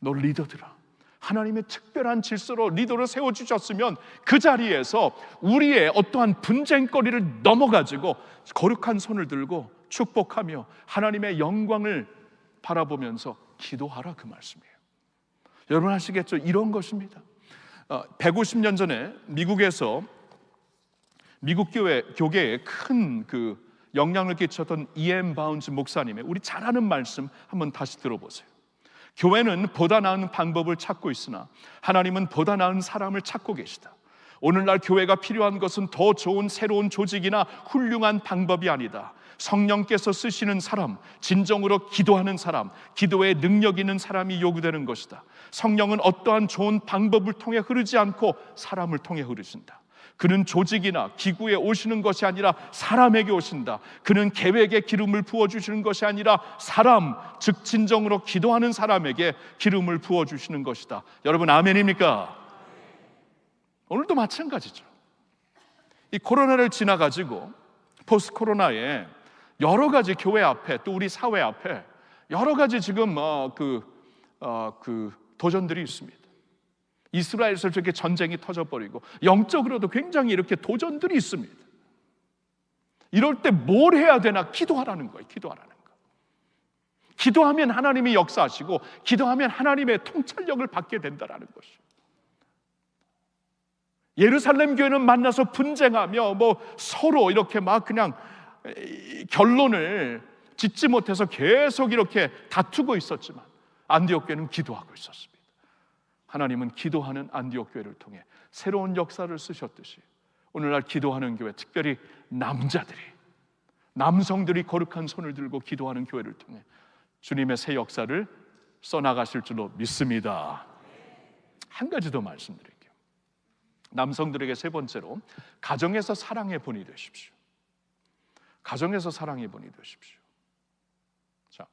너 리더들아, 하나님의 특별한 질서로 리더를 세워주셨으면 그 자리에서 우리의 어떠한 분쟁거리를 넘어가지고 거룩한 손을 들고 축복하며 하나님의 영광을 바라보면서 기도하라, 그 말씀이에요. 여러분 아시겠죠? 이런 것입니다. 150년 전에 미국에서 미국 교계에 큰 영향을 끼쳤던 E.M. 바운즈 목사님의 우리 잘 아는 말씀 한번 다시 들어보세요. 교회는 보다 나은 방법을 찾고 있으나 하나님은 보다 나은 사람을 찾고 계시다. 오늘날 교회가 필요한 것은 더 좋은 새로운 조직이나 훌륭한 방법이 아니다. 성령께서 쓰시는 사람, 진정으로 기도하는 사람, 기도에 능력 있는 사람이 요구되는 것이다. 성령은 어떠한 좋은 방법을 통해 흐르지 않고 사람을 통해 흐르신다. 그는 조직이나 기구에 오시는 것이 아니라 사람에게 오신다. 그는 계획에 기름을 부어주시는 것이 아니라 사람, 즉 진정으로 기도하는 사람에게 기름을 부어주시는 것이다. 여러분 아멘입니까? 오늘도 마찬가지죠. 이 코로나를 지나가지고 포스트 코로나에 여러 가지 교회 앞에 또 우리 사회 앞에 여러 가지 지금 도전들이 있습니다. 이스라엘에서 저렇게 전쟁이 터져버리고 영적으로도 굉장히 이렇게 도전들이 있습니다. 이럴 때 뭘 해야 되나? 기도하라는 거예요. 기도하라는 거. 기도하면 하나님이 역사하시고 기도하면 하나님의 통찰력을 받게 된다라는 것이죠. 예루살렘 교회는 만나서 분쟁하며 서로 이렇게 막 그냥 결론을 짓지 못해서 계속 이렇게 다투고 있었지만 안디옥 교회는 기도하고 있었습니다. 하나님은 기도하는 안디옥 교회를 통해 새로운 역사를 쓰셨듯이 오늘날 기도하는 교회, 특별히 남성들이 거룩한 손을 들고 기도하는 교회를 통해 주님의 새 역사를 써나가실 줄로 믿습니다. 한 가지 더 말씀드릴게요. 남성들에게 세 번째로, 가정에서 사랑의 본이 되십시오. 가정에서 사랑의 본이 되십시오. 자,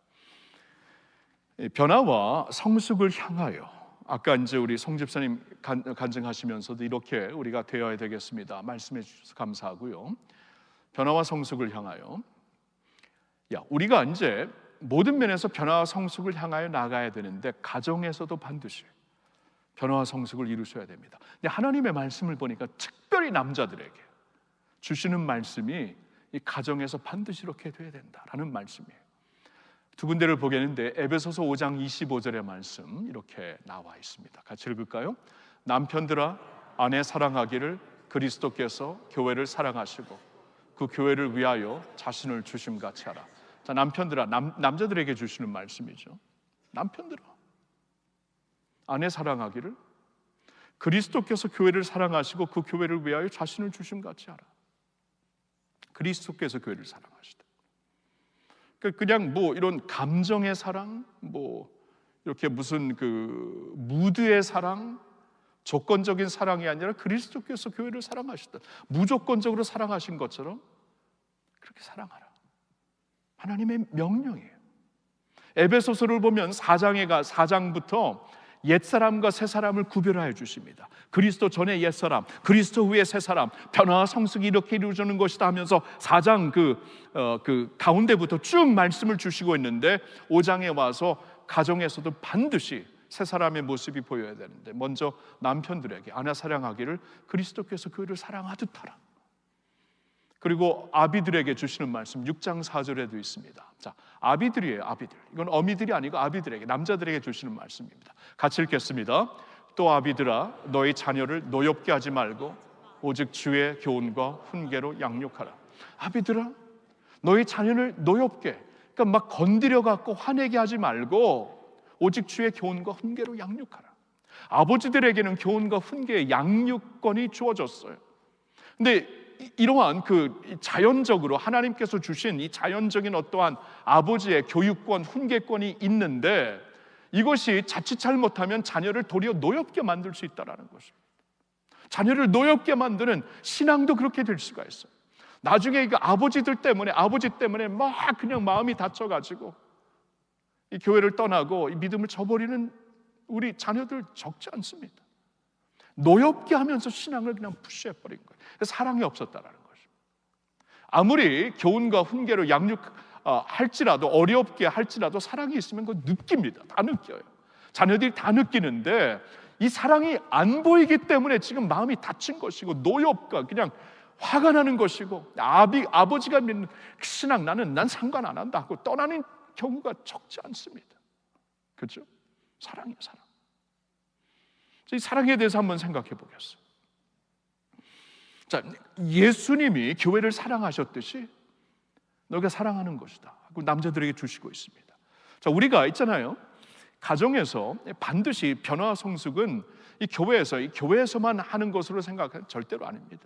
변화와 성숙을 향하여, 아까 이제 우리 송 집사님 간증하시면서도 이렇게 우리가 되어야 되겠습니다 말씀해 주셔서 감사하고요. 변화와 성숙을 향하여, 우리가 이제 모든 면에서 변화와 성숙을 향하여 나가야 되는데, 가정에서도 반드시 변화와 성숙을 이루셔야 됩니다. 근데 하나님의 말씀을 보니까 특별히 남자들에게 주시는 말씀이 이 가정에서 반드시 이렇게 돼야 된다라는 말씀이에요. 두 군데를 보겠는데, 에베소서 5장 25절의 말씀 이렇게 나와 있습니다. 같이 읽을까요? 남편들아, 아내 사랑하기를 그리스도께서 교회를 사랑하시고 그 교회를 위하여 자신을 주심같이 하라. 자, 남편들아, 남자들에게 주시는 말씀이죠. 남편들아, 아내 사랑하기를 그리스도께서 교회를 사랑하시고 그 교회를 위하여 자신을 주심같이 하라. 그리스도께서 교회를 사랑하시다. 그냥 뭐 이런 감정의 사랑, 뭐 이렇게 무슨 그 무드의 사랑, 조건적인 사랑이 아니라 그리스도께서 교회를 사랑하시다. 무조건적으로 사랑하신 것처럼 그렇게 사랑하라. 하나님의 명령이에요. 에베소서를 보면 4장부터 옛사람과 새사람을 구별하여 주십니다. 그리스도 전의 옛사람, 그리스도 후의 새사람, 변화와 성숙이 이렇게 이루어지는 것이다 하면서 4장 그 가운데부터 쭉 말씀을 주시고 있는데, 5장에 와서 가정에서도 반드시 새사람의 모습이 보여야 되는데, 먼저 남편들에게 아내 사랑하기를 그리스도께서 교회를 사랑하듯 하라. 그리고 아비들에게 주시는 말씀 6장 4절에도 있습니다. 자, 아비들이에요. 아비들. 이건 어미들이 아니고 아비들에게, 남자들에게 주시는 말씀입니다. 같이 읽겠습니다. 또 아비들아, 너희 자녀를 노엽게 하지 말고 오직 주의 교훈과 훈계로 양육하라. 아비들아, 너희 자녀를 노엽게, 그러니까 막 건드려 갖고 화내게 하지 말고 오직 주의 교훈과 훈계로 양육하라. 아버지들에게는 교훈과 훈계의 양육권이 주어졌어요. 근데 이러한 그 자연적으로 하나님께서 주신 이 자연적인 어떠한 아버지의 교육권, 훈계권이 있는데, 이것이 자칫 잘못하면 자녀를 도리어 노엽게 만들 수 있다는 것입니다. 자녀를 노엽게 만드는 신앙도 그렇게 될 수가 있어요. 나중에 그 아버지 때문에 막 그냥 마음이 다쳐가지고 이 교회를 떠나고 이 믿음을 저버리는 우리 자녀들 적지 않습니다. 노엽게 하면서 신앙을 그냥 푸시해버린 거예요. 사랑이 없었다라는 것입니다. 아무리 교훈과 훈계로 양육할지라도, 어렵게 할지라도 사랑이 있으면 그거 느낍니다. 다 느껴요. 자녀들이 다 느끼는데 이 사랑이 안 보이기 때문에 지금 마음이 다친 것이고, 노엽과 그냥 화가 나는 것이고, 아버지가 믿는 신앙 난 상관 안 한다 하고 떠나는 경우가 적지 않습니다. 그렇죠? 사랑이에요, 사랑. 이 사랑에 대해서 한번 생각해 보겠어요. 자, 예수님이 교회를 사랑하셨듯이 너희가 사랑하는 것이다 하고 남자들에게 주시고 있습니다. 자, 우리가 있잖아요, 가정에서 반드시 변화 성숙은 이 교회에서만 하는 것으로 생각하면 절대로 아닙니다.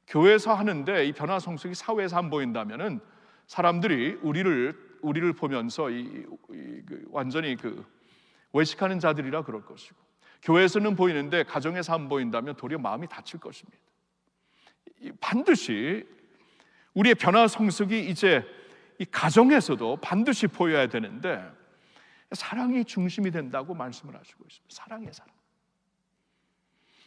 교회에서 하는데 이 변화 성숙이 사회에서 안 보인다면은 사람들이 우리를 보면서 완전히 외식하는 자들이라 그럴 것이고, 교회에서는 보이는데 가정에서 안 보인다면 도리어 마음이 다칠 것입니다. 반드시 우리의 변화 성숙이 이제 이 가정에서도 반드시 보여야 되는데, 사랑이 중심이 된다고 말씀을 하시고 있습니다. 사랑의 사랑.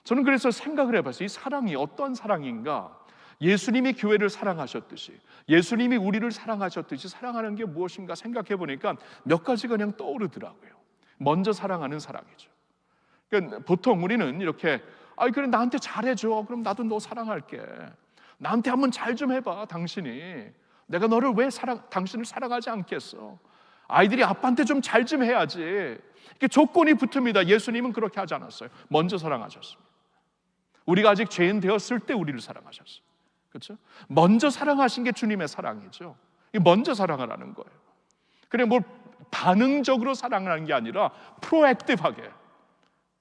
저는 그래서 생각을 해봤어요. 이 사랑이 어떤 사랑인가? 예수님이 교회를 사랑하셨듯이, 예수님이 우리를 사랑하셨듯이 사랑하는 게 무엇인가 생각해 보니까 몇 가지가 그냥 떠오르더라고요. 먼저 사랑하는 사랑이죠. 그러니까 보통 우리는 이렇게, 그래 나한테 잘해줘, 그럼 나도 너 사랑할게. 나한테 한번 잘 좀 해봐, 당신이. 내가 너를 왜 당신을 사랑하지 않겠어? 아이들이 아빠한테 좀 잘 좀 해야지. 이렇게 조건이 붙습니다. 예수님은 그렇게 하지 않았어요. 먼저 사랑하셨습니다. 우리가 아직 죄인 되었을 때 우리를 사랑하셨어요. 그렇죠? 먼저 사랑하신 게 주님의 사랑이죠. 먼저 사랑하라는 거예요. 그래, 뭘 반응적으로 사랑하는 게 아니라 프로액티브하게,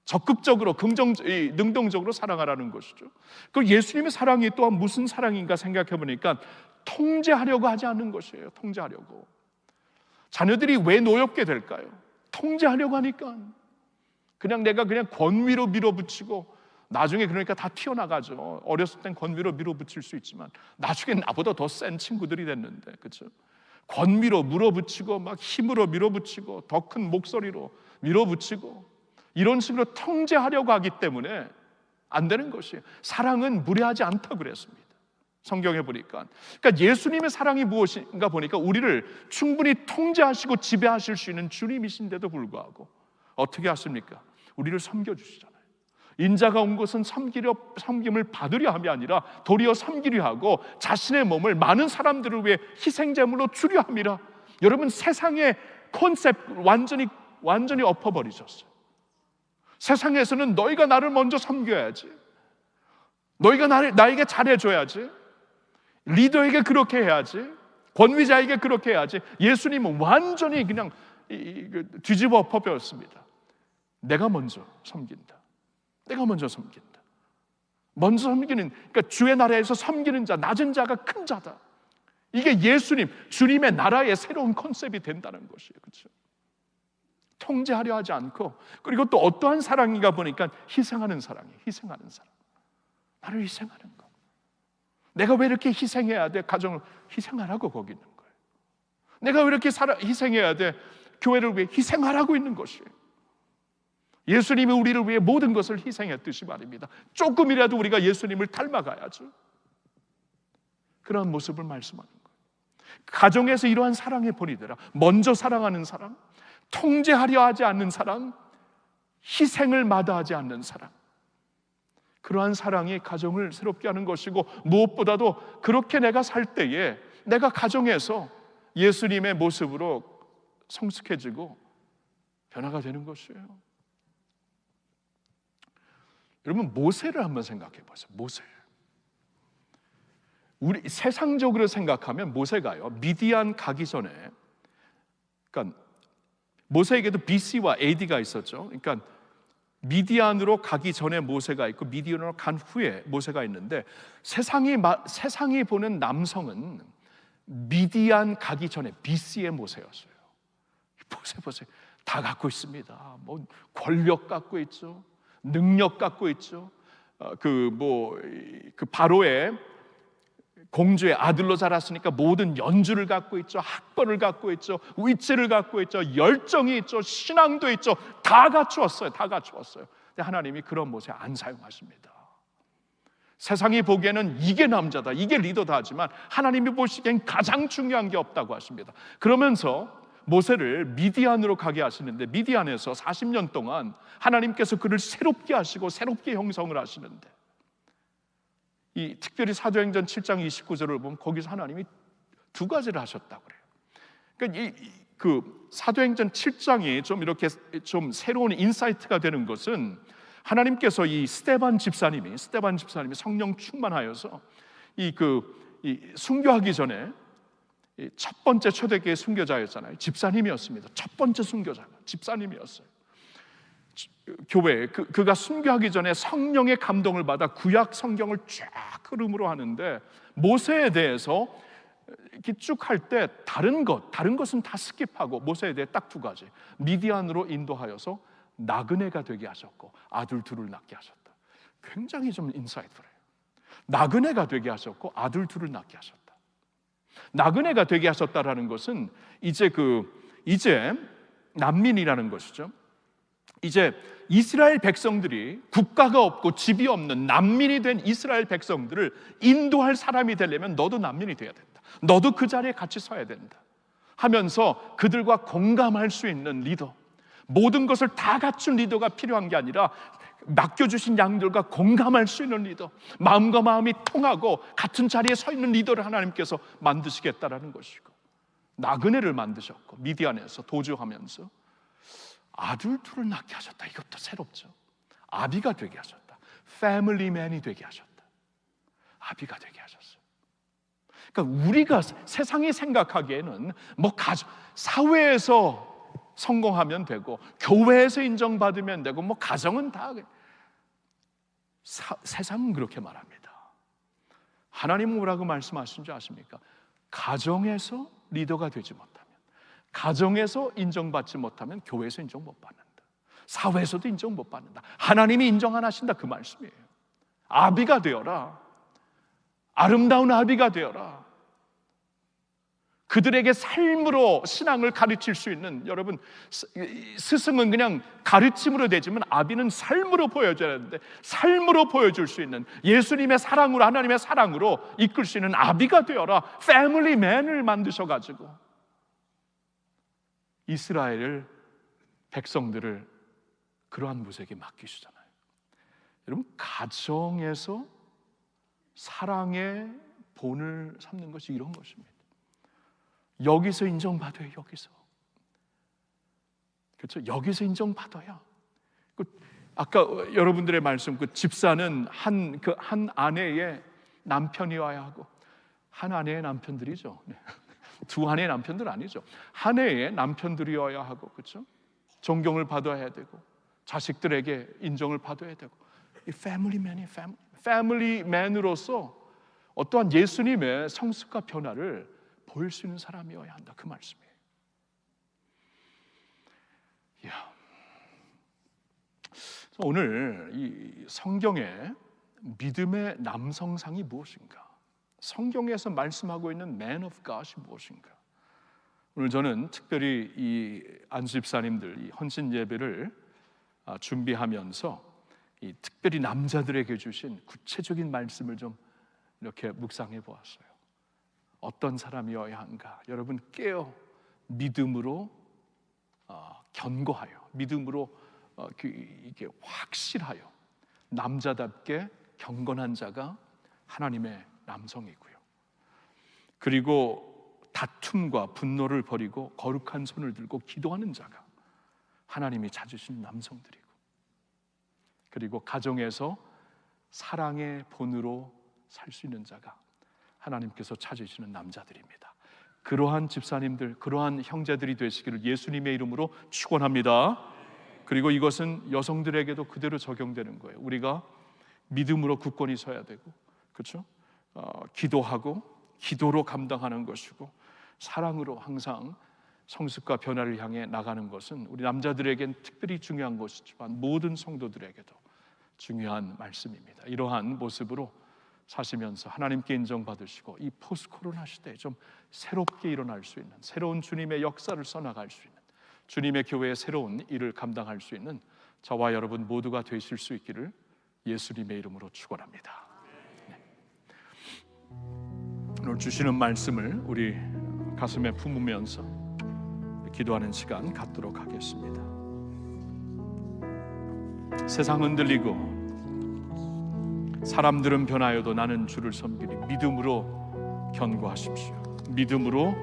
적극적으로, 능동적으로 사랑하라는 것이죠. 그 예수님의 사랑이 또한 무슨 사랑인가 생각해 보니까 통제하려고 하지 않는 것이에요. 통제하려고. 자녀들이 왜 노엽게 될까요? 통제하려고 하니까. 내가 그냥 권위로 밀어붙이고 나중에 그러니까 다 튀어나가죠. 어렸을 땐 권위로 밀어붙일 수 있지만 나중에 나보다 더 센 친구들이 됐는데, 그렇죠? 권위로 물어붙이고 막 힘으로 밀어붙이고 더 큰 목소리로 밀어붙이고 이런 식으로 통제하려고 하기 때문에 안 되는 것이에요. 사랑은 무례하지 않다고 그랬습니다. 성경에 보니까. 그러니까 예수님의 사랑이 무엇인가 보니까 우리를 충분히 통제하시고 지배하실 수 있는 주님이신데도 불구하고 어떻게 하십니까? 우리를 섬겨주시잖아요. 인자가 온 것은 섬김을 받으려 함이 아니라 도리어 섬기려 하고 자신의 몸을 많은 사람들을 위해 희생제물로 주려 함이라. 여러분, 세상의 컨셉 완전히 엎어버리셨어요. 세상에서는 너희가 나를 먼저 섬겨야지, 너희가 나에게 잘해줘야지, 리더에게 그렇게 해야지, 권위자에게 그렇게 해야지. 예수님은 완전히 그냥 뒤집어 엎어버렸습니다. 내가 먼저 섬긴다. 내가 먼저 섬긴다. 먼저 섬기는, 그러니까 주의 나라에서 섬기는 자, 낮은 자가 큰 자다. 이게 예수님, 주님의 나라의 새로운 컨셉이 된다는 것이에요. 그렇죠? 통제하려 하지 않고, 그리고 또 어떠한 사랑인가 보니까 희생하는 사랑이에요. 희생하는 사랑. 나를 희생하는 거. 내가 왜 이렇게 희생해야 돼? 가정을 희생하라고 거기 있는 거예요. 내가 왜 이렇게 희생해야 돼? 교회를 위해 희생하라고 있는 것이에요. 예수님이 우리를 위해 모든 것을 희생했듯이 말입니다. 조금이라도 우리가 예수님을 닮아가야죠. 그런 모습을 말씀하는 거예요. 가정에서 이러한 사랑의 본이되라. 먼저 사랑하는 사랑, 통제하려 하지 않는 사랑, 희생을 마다하지 않는 사랑. 그러한 사랑이 가정을 새롭게 하는 것이고, 무엇보다도 그렇게 내가 살 때에 내가 가정에서 예수님의 모습으로 성숙해지고 변화가 되는 것이에요. 여러분, 모세를 한번 생각해 보세요. 모세. 우리 세상적으로 생각하면 모세가요, 미디안 가기 전에, 그러니까 모세에게도 BC와 AD가 있었죠. 그러니까 미디안으로 가기 전에 모세가 있고 미디안으로 간 후에 모세가 있는데, 세상이 보는 남성은 미디안 가기 전에 BC의 모세였어요. 보세요. 다 갖고 있습니다. 뭐 권력 갖고 있죠. 능력 갖고 있죠. 그 바로의 공주의 아들로 자랐으니까 모든 연주를 갖고 있죠. 학벌을 갖고 있죠. 위치를 갖고 있죠. 열정이 있죠. 신앙도 있죠. 다 갖추었어요. 근데 하나님이 그런 모세 안 사용하십니다. 세상이 보기에는 이게 남자다, 이게 리더다 하지만 하나님이 보시기엔 가장 중요한 게 없다고 하십니다. 그러면서 모세를 미디안으로 가게 하시는데, 미디안에서 40년 동안 하나님께서 그를 새롭게 하시고 새롭게 형성을 하시는데, 이 특별히 사도행전 7장 29절을 보면 거기서 하나님이 두 가지를 하셨다고 그래요. 그러니까 그 사도행전 7장이 좀 이렇게 좀 새로운 인사이트가 되는 것은, 하나님께서 이 스데반 집사님이 성령 충만하여서 이 순교하기 전에 첫 번째 초대교회 순교자였잖아요. 집사님이었습니다. 첫 번째 순교자가 집사님이었어요. 교회 그가 순교하기 전에 성령의 감동을 받아 구약 성경을 쫙 흐름으로 하는데, 모세에 대해서 이렇게 쭉 할 때 다른 것은 다 스킵하고 모세에 대해 딱 두 가지, 미디안으로 인도하여서 나그네가 되게 하셨고 아들 둘을 낳게 하셨다. 굉장히 좀 인사이트해요. 나그네가 되게 하셨고 아들 둘을 낳게 하셨다. 나그네가 되게 하셨다라는 것은 이제 난민이라는 것이죠. 이제 이스라엘 백성들이 국가가 없고 집이 없는 난민이 된 이스라엘 백성들을 인도할 사람이 되려면 너도 난민이 돼야 된다. 너도 그 자리에 같이 서야 된다 하면서 그들과 공감할 수 있는 리더, 모든 것을 다 갖춘 리더가 필요한 게 아니라 맡겨주신 양들과 공감할 수 있는 리더, 마음과 마음이 통하고 같은 자리에 서 있는 리더를 하나님께서 만드시겠다라는 것이고, 나그네를 만드셨고 미디안에서 도주하면서 아들 둘을 낳게 하셨다. 이것도 새롭죠. 아비가 되게 하셨다. 패밀리맨이 되게 하셨다. 아비가 되게 하셨어요. 그러니까 우리가 세상이 생각하기에는 뭐 사회에서 성공하면 되고 교회에서 인정받으면 되고 뭐 가정은 다, 세상은 그렇게 말합니다. 하나님은 뭐라고 말씀하신 줄 아십니까? 가정에서 리더가 되지 못하면, 가정에서 인정받지 못하면 교회에서 인정 못 받는다. 사회에서도 인정 못 받는다. 하나님이 인정 안 하신다, 그 말씀이에요. 아비가 되어라. 아름다운 아비가 되어라. 그들에게 삶으로 신앙을 가르칠 수 있는, 여러분, 스승은 그냥 가르침으로 되지만 아비는 삶으로 보여줘야 하는데, 삶으로 보여줄 수 있는, 예수님의 사랑으로, 하나님의 사랑으로 이끌 수 있는 아비가 되어라. 패밀리맨을 만드셔가지고 이스라엘 백성들을 그러한 모색에 맡기시잖아요. 여러분, 가정에서 사랑의 본을 삼는 것이 이런 것입니다. 여기서 인정받아요. 여기서, 그렇죠? 여기서 인정받아야. 아까 여러분들의 말씀, 그 집사는 한 아내의 남편이어야 하고, 한 아내의 남편들이죠. 두 아내의 남편들 아니죠. 한 해의 남편들이어야 하고, 그렇죠? 존경을 받아야 되고, 자식들에게 인정을 받아야 되고, 이 패밀리맨으로서 어떠한 예수님의 성숙과 변화를 보일 수 있는 사람이어야 한다, 그 말씀이에요. 오늘 이 성경의 믿음의 남성상이 무엇인가? 성경에서 말씀하고 있는 Man of God이 무엇인가? 오늘 저는 특별히 이 안수집사님들 이 헌신 예배를 준비하면서 이 특별히 남자들에게 주신 구체적인 말씀을 좀 이렇게 묵상해 보았어요. 어떤 사람이어야 한가? 여러분, 깨어 믿음으로 견고하여, 믿음으로 이게 확실하여 남자답게 경건한 자가 하나님의 남성이고요. 그리고 다툼과 분노를 버리고 거룩한 손을 들고 기도하는 자가 하나님이 찾으신 남성들이고, 그리고 가정에서 사랑의 본으로 살 수 있는 자가 하나님께서 찾으시는 남자들입니다. 그러한 집사님들, 그러한 형제들이 되시기를 예수님의 이름으로 축원합니다. 그리고 이것은 여성들에게도 그대로 적용되는 거예요. 우리가 믿음으로 굳건히 서야 되고, 그렇죠? 기도하고 기도로 감당하는 것이고, 사랑으로 항상 성숙과 변화를 향해 나가는 것은 우리 남자들에겐 특별히 중요한 것이지만 모든 성도들에게도 중요한 말씀입니다. 이러한 모습으로 사시면서 하나님께 인정받으시고 이 포스트 코로나 시대에 좀 새롭게 일어날 수 있는, 새로운 주님의 역사를 써나갈 수 있는, 주님의 교회의 새로운 일을 감당할 수 있는 저와 여러분 모두가 되실 수 있기를 예수님의 이름으로 축원합니다. 네. 오늘 주시는 말씀을 우리 가슴에 품으면서 기도하는 시간 갖도록 하겠습니다. 세상 흔들리고 사람들은 변하여도 나는 주를 섬기리. 믿음으로 견고하십시오. 믿음으로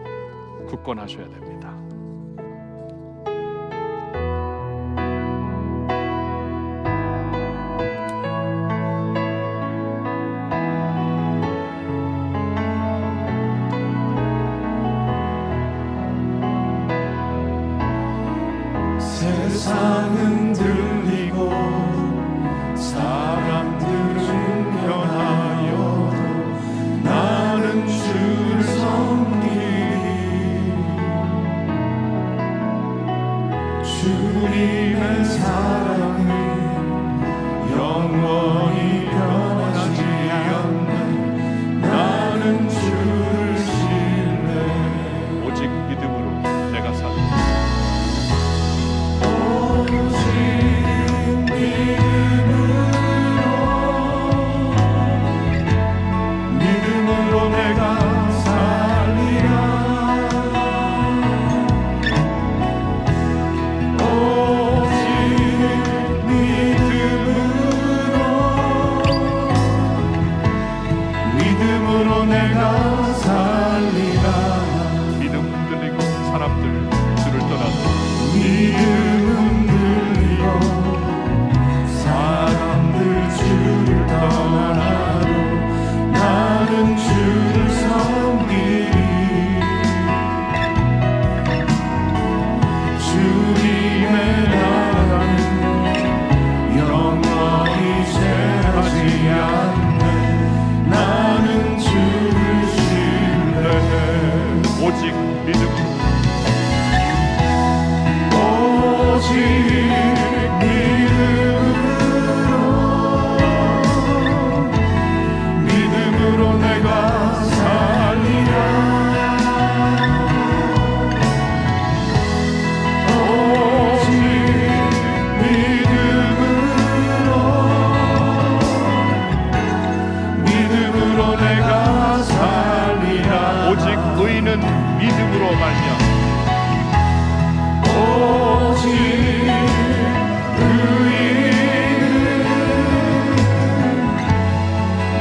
굳건하셔야 됩니다. 세상은 들리고 사람들은 변하여도 나는 주를 섬기리. 주님의 사랑은 영원히 변하지 않네. 나는 주를 신뢰해. 오직 믿음으로 내가 산다. 믿음으로 내가 살리라. 오직 믿음으로 내가 살리라. 믿음 흔들리고 사람들 주를 떠나도 믿음 흔들리고 사람들 주를 떠나도 나는 주를 섬기리. 주님의 나라는 영원히 쇠하지 않네. 나는 주를 신뢰해. 오직 믿음으로 오직 오직 의인은 믿음으로 말미암아. 오직 의인은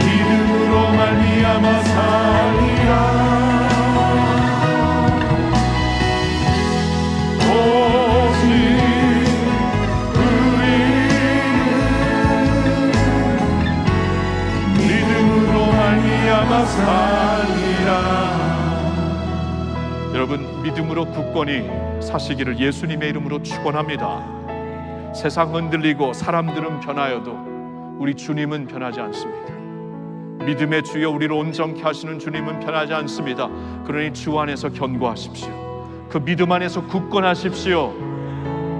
믿음으로 말미암아 살리라. 오직 의인은 믿음으로 말미암아 살리라. 여러분, 믿음으로 굳건히 사시기를 예수님의 이름으로 축원합니다. 세상 흔들리고 사람들은 변하여도 우리 주님은 변하지 않습니다. 믿음의 주여 우리를 온전케 하시는 주님은 변하지 않습니다. 그러니 주 안에서 견고하십시오. 그 믿음 안에서 굳건하십시오.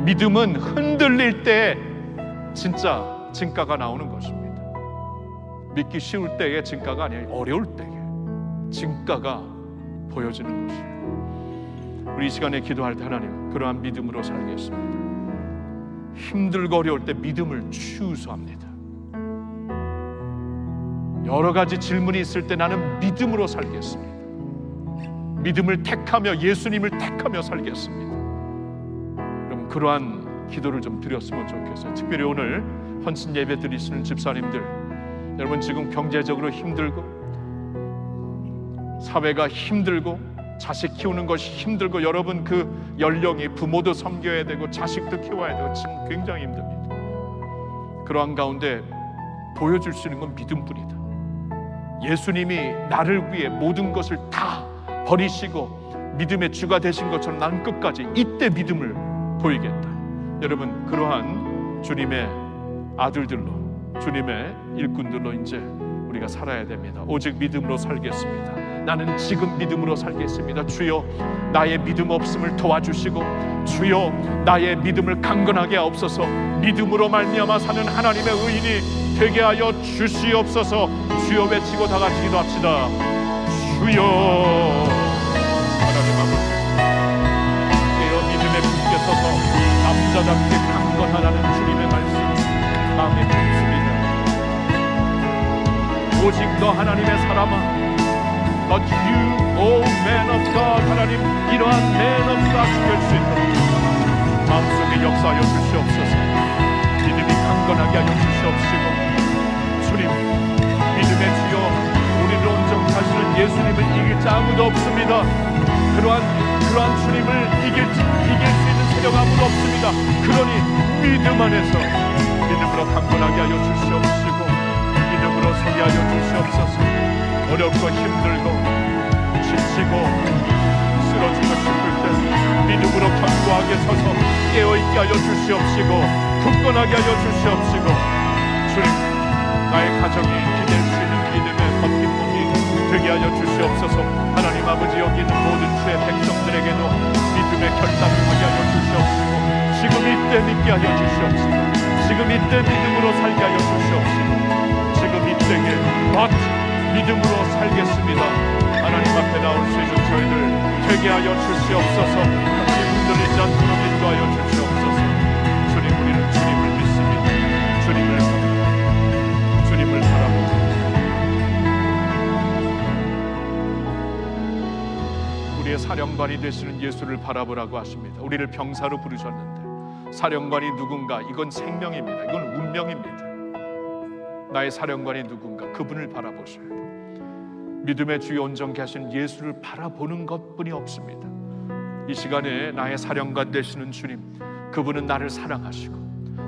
믿음은 흔들릴 때 진짜 진가가 나오는 것입니다. 믿기 쉬울 때의 진가가 아니에요. 어려울 때에 진가가 보여지는 것이에요. 우리 이 시간에 기도할 때 하나님, 그러한 믿음으로 살겠습니다. 힘들고 어려울 때 믿음을 추수합니다. 여러 가지 질문이 있을 때 나는 믿음으로 살겠습니다. 믿음을 택하며 예수님을 택하며 살겠습니다. 그럼 그러한 기도를 좀 드렸으면 좋겠어요. 특별히 오늘 헌신 예배 드리시는 집사님들, 여러분 지금 경제적으로 힘들고 사회가 힘들고 자식 키우는 것이 힘들고 여러분 그 연령이 부모도 섬겨야 되고 자식도 키워야 되고 지금 굉장히 힘듭니다. 그러한 가운데 보여줄 수 있는 건 믿음뿐이다. 예수님이 나를 위해 모든 것을 다 버리시고 믿음의 주가 되신 것처럼 나는 끝까지 이때 믿음을 보이겠다. 여러분 그러한 주님의 아들들로, 주님의 일꾼들로 이제 우리가 살아야 됩니다. 오직 믿음으로 살겠습니다. 나는 지금 믿음으로 살겠습니다. 주여 나의 믿음 없음을 도와주시고 주여 나의 믿음을 강건하게 하옵소서. 믿음으로 말미암아 사는 하나님의 의인이 되게 하여 주시옵소서. 주여 외치고 다 같이 기도합시다. 주여 하나님 아버지, 깨어 믿음에 굳게 서서 남자답게 강건하라는 주님의 말씀 마음에 담습니다. 오직 너 하나님의 사람아, But you, oh man of God, 하나님 이러한 man of God 될 수 있도록 마음속에 역사하여 주시옵소서. 믿음이 강건하게 하여 주시옵시고 주님, 믿음의 주여 우리를 온전케 하시는 예수님을 이길 자 아무도 없습니다. 그러한 주님을 이길 수 있는 세력 아무도 없습니다. 그러니 믿음 안에서 믿음으로 강건하게 하여 주시옵시고 믿음으로 서게 하여 주시옵소서. 어렵고 힘들고 지치고 쓰러지고 싶을 때 믿음으로 견고하게 서서 깨어있게 하여 주시옵시고 굳건하게 하여 주시옵시고 주님, 나의 가정이 기댈 수 있는 믿음의 버팀목이 되게 하여 주시옵소서. 하나님 아버지, 여기 있는 모든 주의 백성들에게도 믿음의 결단을 하게 하여 주시옵시고 지금 이때 믿게 하여 주시옵시고 지금 이때 믿음으로 살게 하여 주시옵시고 지금 이때에 믿음으로 살겠습니다. 하나님 앞에 나올 수 있는 저희들 되게 하여 주시옵소서. 하나님 흔들리지 않도록 인도하여 주시옵소서. 주님, 우리는 주님을 믿습니다. 주님을 바라봅니다. 우리의 사령관이 되시는 예수를 바라보라고 하십니다. 우리를 병사로 부르셨는데 사령관이 누군가? 이건 생명입니다. 이건 운명입니다. 나의 사령관이 누군가? 그분을 바라보셔야 돼요. 믿음의 주여 온전케 하신 예수를 바라보는 것뿐이 없습니다. 이 시간에 나의 사령관 되시는 주님, 그분은 나를 사랑하시고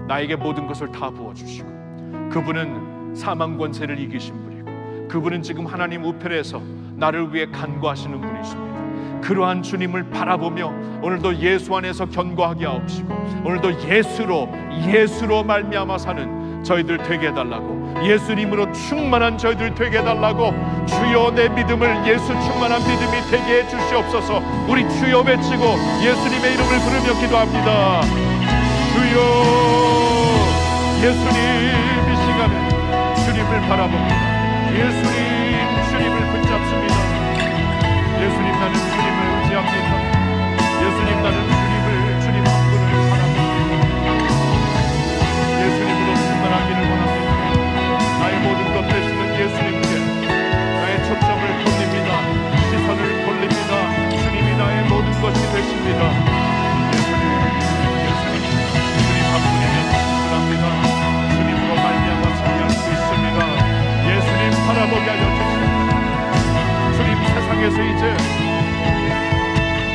나에게 모든 것을 다 부어주시고 그분은 사망 권세를 이기신 분이고 그분은 지금 하나님 우편에서 나를 위해 간구하시는 분이십니다. 그러한 주님을 바라보며 오늘도 예수 안에서 견고하게 하옵시고 오늘도 예수로 말미암아 사는 저희들 되게 해달라고, 예수님으로 충만한 저희들 되게 해달라고, 주여 내 믿음을 예수 충만한 믿음이 되게 해주시옵소서. 우리 주여 외치고 예수님의 이름을 부르며 기도합니다. 주여, 예수님 이 시간에 주님을 바라봅니다. 주님을 붙잡습니다. 예수님, 나는 주님을 의지합니다. 예수님, 나는 주님 한 분을 바랍니다. 예수님으로 충만하기를 원합니다. 나의 모든 것 되시는 예수님께 나의 초점을 돌립니다. 시선을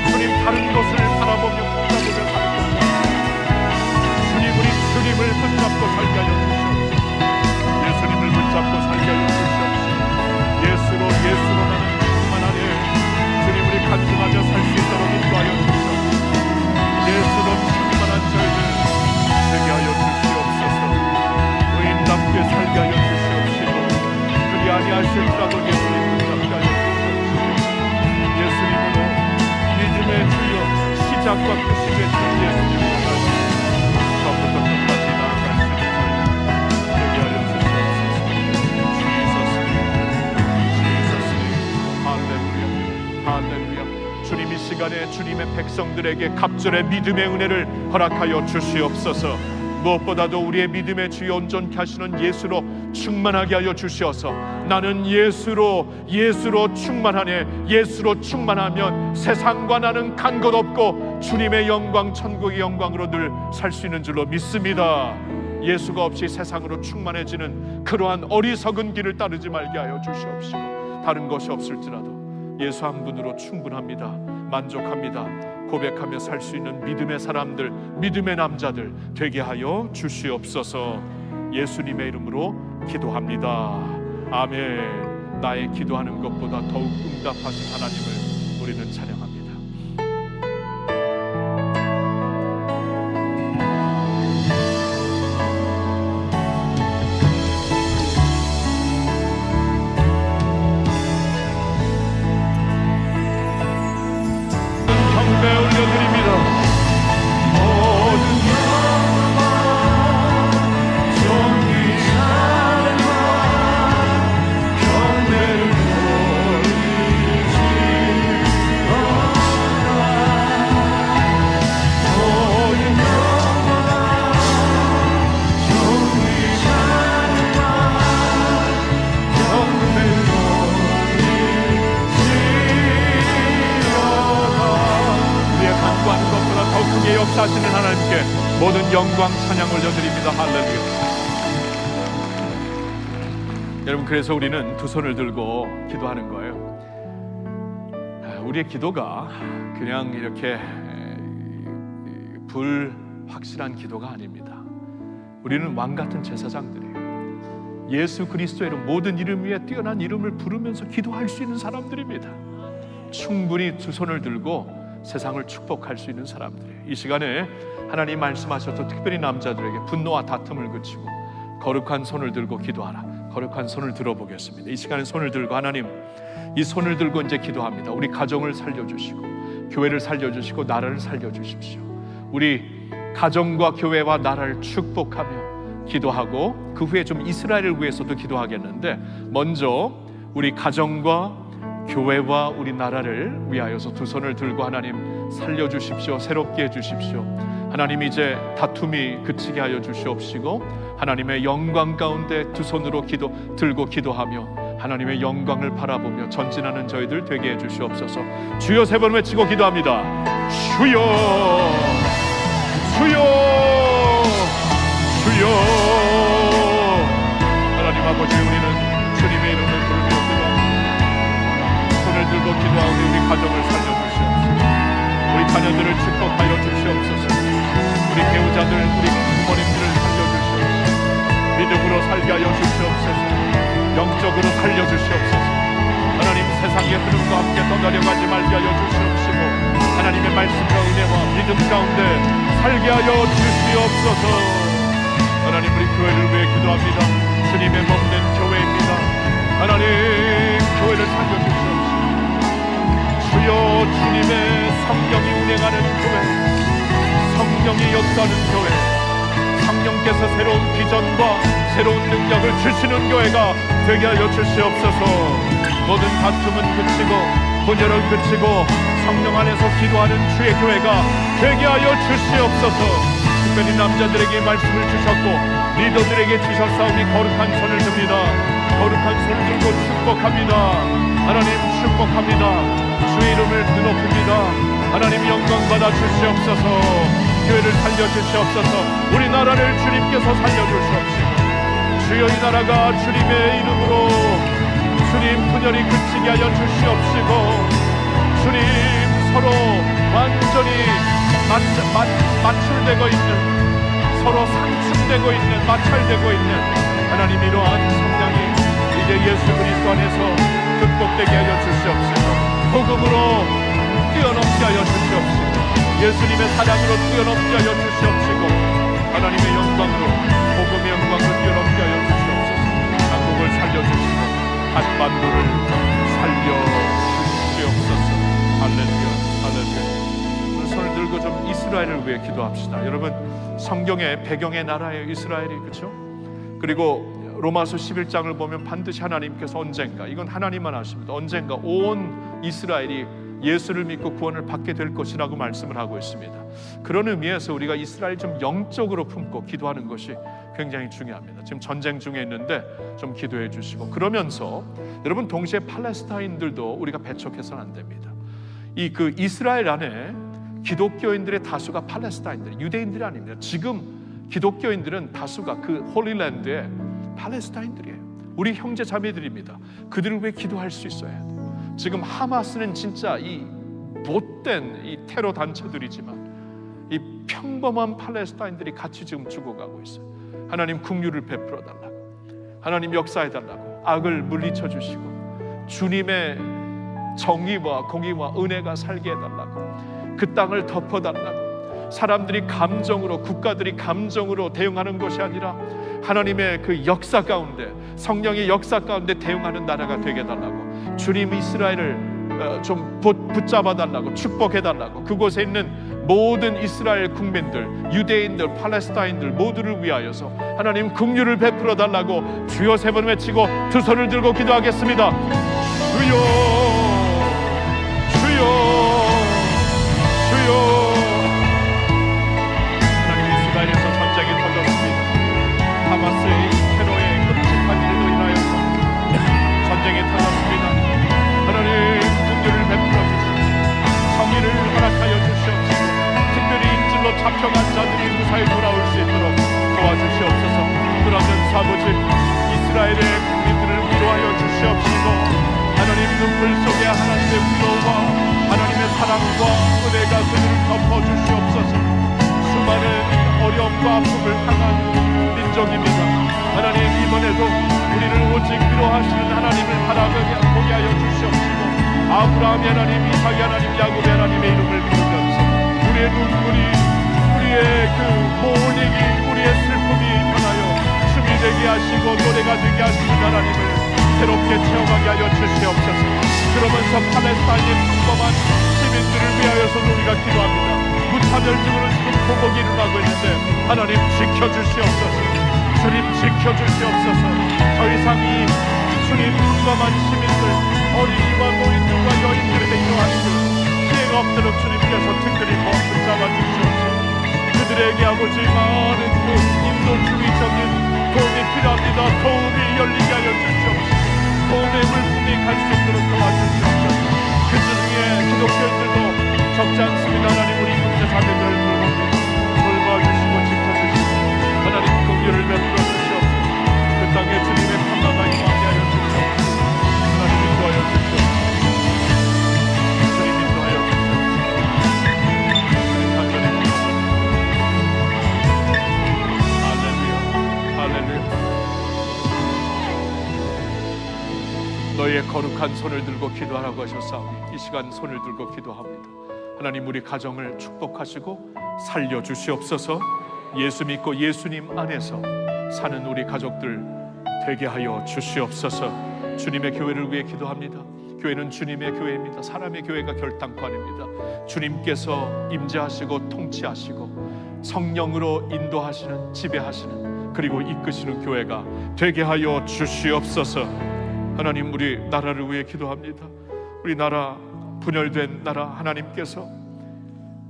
주님, 다른 것을 바라보며 붙잡으며 사는 것, 주님, 우리 주님을 붙잡고 살게 하여 주시옵소서. 예수님을 붙잡고 살게 하여 주시옵소서. 예수로 나는 충만하네. 주님, 우리 간증하며 살 수 있도록 인도하여 주시옵소서. 예수로 충만한 저희들 되게 하여 주시옵소서. 의인답게 살게 하여 주시옵시고, 그리 아니하실지라도 예수님 붙잡게 하여 주시옵시고, 예수님으로 믿음의 주여, 시작과 끝이 되신 예수님으로 처음부터 끝까지 나아갈 수 있는 저희들 되게 하여 주시옵소서. 할렐루야. 주님, 이 시간에 주님의 백성들에게 갑절의 믿음의 은혜를 허락하여 주시옵소서. 무엇보다도 우리의 믿음의 주여 온전케 하시는 예수로 충만하게 하여 주시어서 나는 예수로 충만하네. 예수로 충만하면 세상과 나는 간 것 없고 주님의 영광, 천국의 영광으로 늘 살 수 있는 줄로 믿습니다. 예수가 없이 세상으로 충만해지는 그러한 어리석은 길을 따르지 말게 하여 주시옵시고, 다른 것이 없을지라도 예수 한 분으로 충분합니다. 만족합니다. 고백하며 살 수 있는 믿음의 사람들, 믿음의 남자들 되게 하여 주시옵소서. 예수님의 이름으로 기도합니다. 아멘. 나의 기도하는 것보다 더욱 응답하신 하나님을 우리는 찬양합니다. 경배 올려드립니다. 모든 영광 존귀하는 경배를 역사하시는 하나님께 모든 영광 찬양 올려드립니다. 할렐루야. 여러분, 그래서 우리는 두 손을 들고 기도하는 거예요. 우리의 기도가 그냥 이렇게 불확실한 기도가 아닙니다. 우리는 왕같은 제사장들이에요. 예수 그리스도의 이름, 모든 이름 위에 뛰어난 이름을 부르면서 기도할 수 있는 사람들입니다. 충분히 두 손을 들고 세상을 축복할 수 있는 사람들이에요. 이 시간에 하나님 말씀하셔서 특별히 남자들에게 분노와 다툼을 그치고 거룩한 손을 들고 기도하라. 거룩한 손을 들어보겠습니다. 이 시간에 손을 들고, 하나님, 이 손을 들고 이제 기도합니다. 우리 가정을 살려주시고 교회를 살려주시고 나라를 살려주십시오. 우리 가정과 교회와 나라를 축복하며 기도하고 그 후에 좀 이스라엘을 위해서도 기도하겠는데, 먼저 우리 가정과 교회와 우리나라를 위하여서 두 손을 들고 하나님 살려주십시오. 새롭게 해주십시오. 하나님, 이제 다툼이 그치게 하여 주시옵시고 하나님의 영광 가운데 두 손으로 들고 기도하며 하나님의 영광을 바라보며 전진하는 저희들 되게 해주시옵소서. 주여 세 번 외치고 기도합니다. 주여, 주여, 주여. 하나님 아버지, 우리는 주님의 이름을 부르며 손을 들고 기도하고 우리 가정을 살려주시옵소서. 우리 자녀들을 축복하여 주시옵소서. 우리 배우자들, 우리 부모님들을 살려주시옵소서. 믿음으로 살게 하여 주시옵소서. 영적으로 살려주시옵소서. 하나님, 세상의 흐름과 함께 떠나려가지 말게 하여 주시옵시고 하나님의 말씀과 은혜와 믿음 가운데 살게 하여 주시옵소서. 하나님, 우리 교회를 위해 기도합니다. 주님의 몸된 교회입니다. 하나님, 교회를 살려주시옵소서. 주여, 주님의 성령이 운행하는 교회, 성령이 역사하는 교회, 성령께서 새로운 비전과 새로운 능력을 주시는 교회가 되게 하여 주시옵소서. 모든 다툼은 그치고 분열은 그치고 성령 안에서 기도하는 주의 교회가 되게 하여 주시옵소서. 특별히 남자들에게 말씀을 주셨고 리더들에게 주셨사오니 거룩한 손을 듭니다. 거룩한 손을 들고 축복합니다. 하나님, 축복합니다. 주의 이름을 드높입니다. 하나님, 영광 받아 주시옵소서. 교회를 살려주시옵소서. 우리나라를 주님께서 살려주시옵소서. 주여, 이 나라가 주님의 이름으로 주님 분열이 그치게 하여 주시옵시고 주님 완전히 맞출되고 있는, 서로 상충되고 있는, 마찰되고 있는 하나님, 이러한 성장이 이제 예수 그리스도 안에서 극복되게 하여 주시옵시고, 복음으로 뛰어넘게 하여 주시옵시고, 예수님의 사랑으로 뛰어넘게 하여 주시옵시고, 하나님의 영광으로, 복음의 영광으로 뛰어넘게 하여 주시옵소서. 한국을 살려주시고 한 만국을 살려주시옵소서. 할렐루야, 할렐루야. 오늘 손을 들고 좀 이스라엘을 위해 기도합시다. 여러분, 성경의 배경의 나라예요, 이스라엘이. 그렇죠? 그리고 로마서 11장을 보면 반드시 하나님께서 언젠가, 이건 하나님만 아십니다, 언젠가 온 이스라엘이 예수를 믿고 구원을 받게 될 것이라고 말씀을 하고 있습니다. 그런 의미에서 우리가 이스라엘 좀 영적으로 품고 기도하는 것이 굉장히 중요합니다. 지금 전쟁 중에 있는데 좀 기도해 주시고, 그러면서 여러분, 동시에 팔레스타인들도 우리가 배척해서는 안 됩니다. 그 이스라엘 안에 기독교인들의 다수가 팔레스타인들, 유대인들이 아닙니다. 지금 기독교인들은 다수가 그 홀리랜드에 팔레스타인들이에요. 우리 형제 자매들입니다. 그들을 위해 기도할 수 있어야 돼요. 지금 하마스는 진짜 이 못된 이 테러 단체들이지만 이 평범한 팔레스타인들이 같이 지금 죽어가고 있어요. 하나님 긍휼을 베풀어 달라고, 하나님 역사해 달라고, 악을 물리쳐 주시고 주님의 정의와 공의와 은혜가 살게 해달라고, 그 땅을 덮어달라고, 사람들이 감정으로, 국가들이 감정으로 대응하는 것이 아니라 하나님의 그 역사 가운데, 성령의 역사 가운데 대응하는 나라가 되게 해달라고, 주님 이스라엘을 좀 붙잡아 달라고, 축복해 달라고, 그곳에 있는 모든 이스라엘 국민들, 유대인들, 팔레스타인들 모두를 위하여서 하나님 긍휼을 베풀어 달라고 주여 세 번 외치고 두 손을 들고 기도하겠습니다. 주여, 주여, 주여. 하나님, 이스라엘에서 전쟁이 터졌습니다. 하마스의 테러의 끔찍한 일로 인하여서 전쟁이 터졌습니다. 하나님, 긍휼을 베풀어 주시고 정의를 허락하여 주시옵시고, 특별히 인질로 잡혀간 자들이 무사히 돌아올 수 있도록 도와주시옵소서. 그러면서 아버지, 이스라엘의 국민들을 위로하여 주시옵시고, 하나님 눈물 속에 하나님의 위로와 하나님의 사랑과 은혜가 그들을 덮어주시옵소서. 수많은 어려움과 아픔을 당한 민족입니다. 하나님, 이번에도 우리를 오직 위로하시는 하나님을 바라보게 하여 주시옵시고, 아브라함의 하나님, 이삭의 하나님, 야곱의 하나님의 이름을 부르면서 우리의 눈물이, 우리의 그 모닝이, 우리의 슬픔이 변하여 춤이 되게 하시고 노래가 되게 하시는 하나님을 새롭게 체험하게 하여 주시옵소서. 그러면서 팔레스타인의 평범한 시민들을 위하여서도 우리가 기도합니다. 무차별적으로 지금 보복이 일어나고 있는데 하나님 지켜주시옵소서. 주님 지켜주시옵소서. 더 이상 이 주님 평범한 시민들, 어린이와 노인들과 여인들에게 이러한 피해가 없도록 주님께서 특별히 붙잡아 주시옵소서. 그들에게 아버지 많은 그 인도주의적인 도움이 필요합니다. 도움이 열리게 하여 주시옵소서. 도움의 물품이 갈 수 있도록 도와주시옵소서. 그 중에 기독교인들도 적지 않습니다. 하나님, 우리 형제 자매들을 돌봐주시고 지켜주시고 하나님 긍휼을 베풀어 주시옵소서. 그 땅에 주님의 평화가 임하게 하여 주시옵소서. 하나님 인도하여 주시옵소서. 주님 인도하여 주시옵소서. 주님 단전에 할렐루야, 할렐루야. 너희의 거룩한 손을 들고 기도하라고 하셨사오니 이 시간 손을 들고 기도합니다. 하나님, 우리 가정을 축복하시고 살려주시옵소서. 예수 믿고 예수님 안에서 사는 우리 가족들 되게 하여 주시옵소서. 주님의 교회를 위해 기도합니다. 교회는 주님의 교회입니다. 사람의 교회가 결단코 아닙니다. 주님께서 임재하시고 통치하시고 성령으로 인도하시는, 지배하시는, 그리고 이끄시는 교회가 되게 하여 주시옵소서. 하나님, 우리 나라를 위해 기도합니다. 우리 나라, 분열된 나라 하나님께서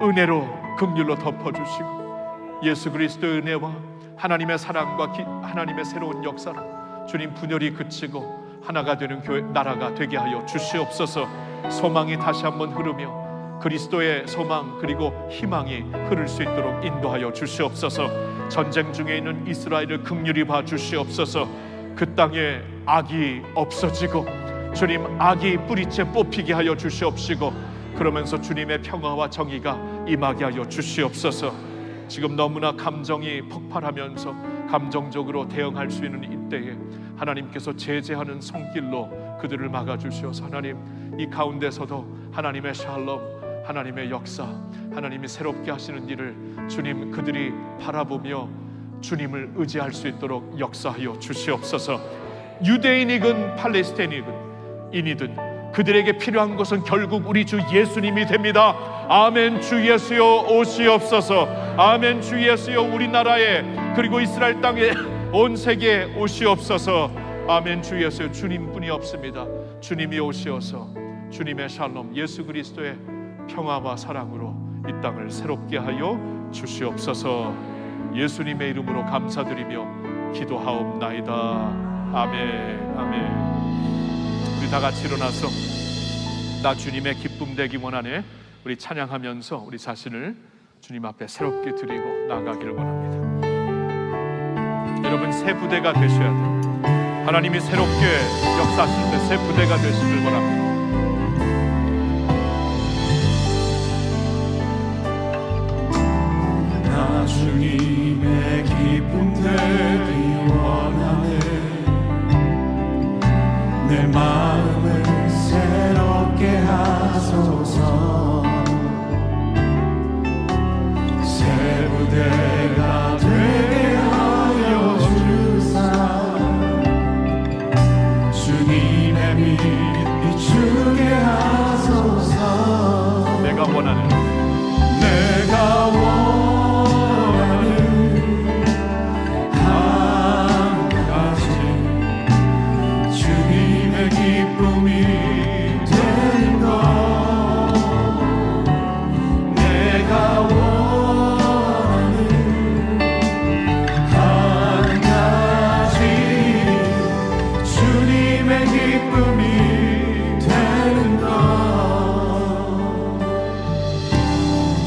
은혜로 긍휼로 덮어주시고 예수 그리스도의 은혜와 하나님의 사랑과 하나님의 새로운 역사로 주님 분열이 그치고 하나가 되는 교회, 나라가 되게 하여 주시옵소서. 소망이 다시 한번 흐르며 그리스도의 소망 그리고 희망이 흐를 수 있도록 인도하여 주시옵소서. 전쟁 중에 있는 이스라엘을 긍휼히 봐 주시옵소서. 그 땅에 악이 없어지고 주님, 악이 뿌리째 뽑히게 하여 주시옵시고 그러면서 주님의 평화와 정의가 임하게 하여 주시옵소서. 지금 너무나 감정이 폭발하면서 감정적으로 대응할 수 있는 이때에 하나님께서 제재하는 손길로 그들을 막아주시어서 하나님, 이 가운데서도 하나님의 샬롬, 하나님의 역사, 하나님이 새롭게 하시는 일을 주님 그들이 바라보며 주님을 의지할 수 있도록 역사하여 주시옵소서. 유대인이든 팔레스타인이든 그들에게 필요한 것은 결국 우리 주 예수님이 됩니다. 아멘. 주 예수여 오시옵소서. 아멘. 주 예수여 우리나라에 그리고 이스라엘 땅에 온 세계에 오시옵소서. 아멘. 주 예수여 주님뿐이 없습니다. 주님이 오시어서 주님의 샬롬, 예수 그리스도의 평화와 사랑으로 이 땅을 새롭게 하여 주시옵소서. 예수님의 이름으로 감사드리며 기도하옵나이다. 아멘. 아멘. 우리 다 같이 일어나서 나 주님의 기쁨 되기 원하네, 우리 찬양하면서 우리 자신을 주님 앞에 새롭게 드리고 나아가기를 원합니다. 여러분, 새 부대가 되셔야 돼요. 하나님이 새롭게 역사하실 때 새 부대가 되시길 원합니다. 나 주님의 기쁨 되기 원하네. 내 마음을 새롭게 하소서. 새 부대가 되게 하여 주사. 주님의 빛 비추게 하소서. 내가 원하는 한 가지 주님의 기쁨이 되는 것. 내가 원하는 한 가지 주님의 기쁨이 되는 것.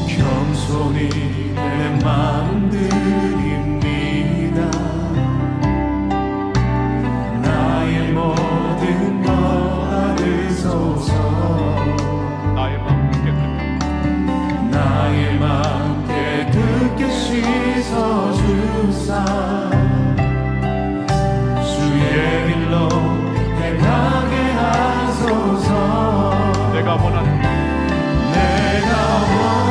겸손히 내 마음 드립니다. 나의 모든 것 받으소서. 나의 마음 깨끗하게, 나의 마음 깨끗게 씻어주사. 주의 길로 행하게 하소서. 내가 원하는 내가 원하는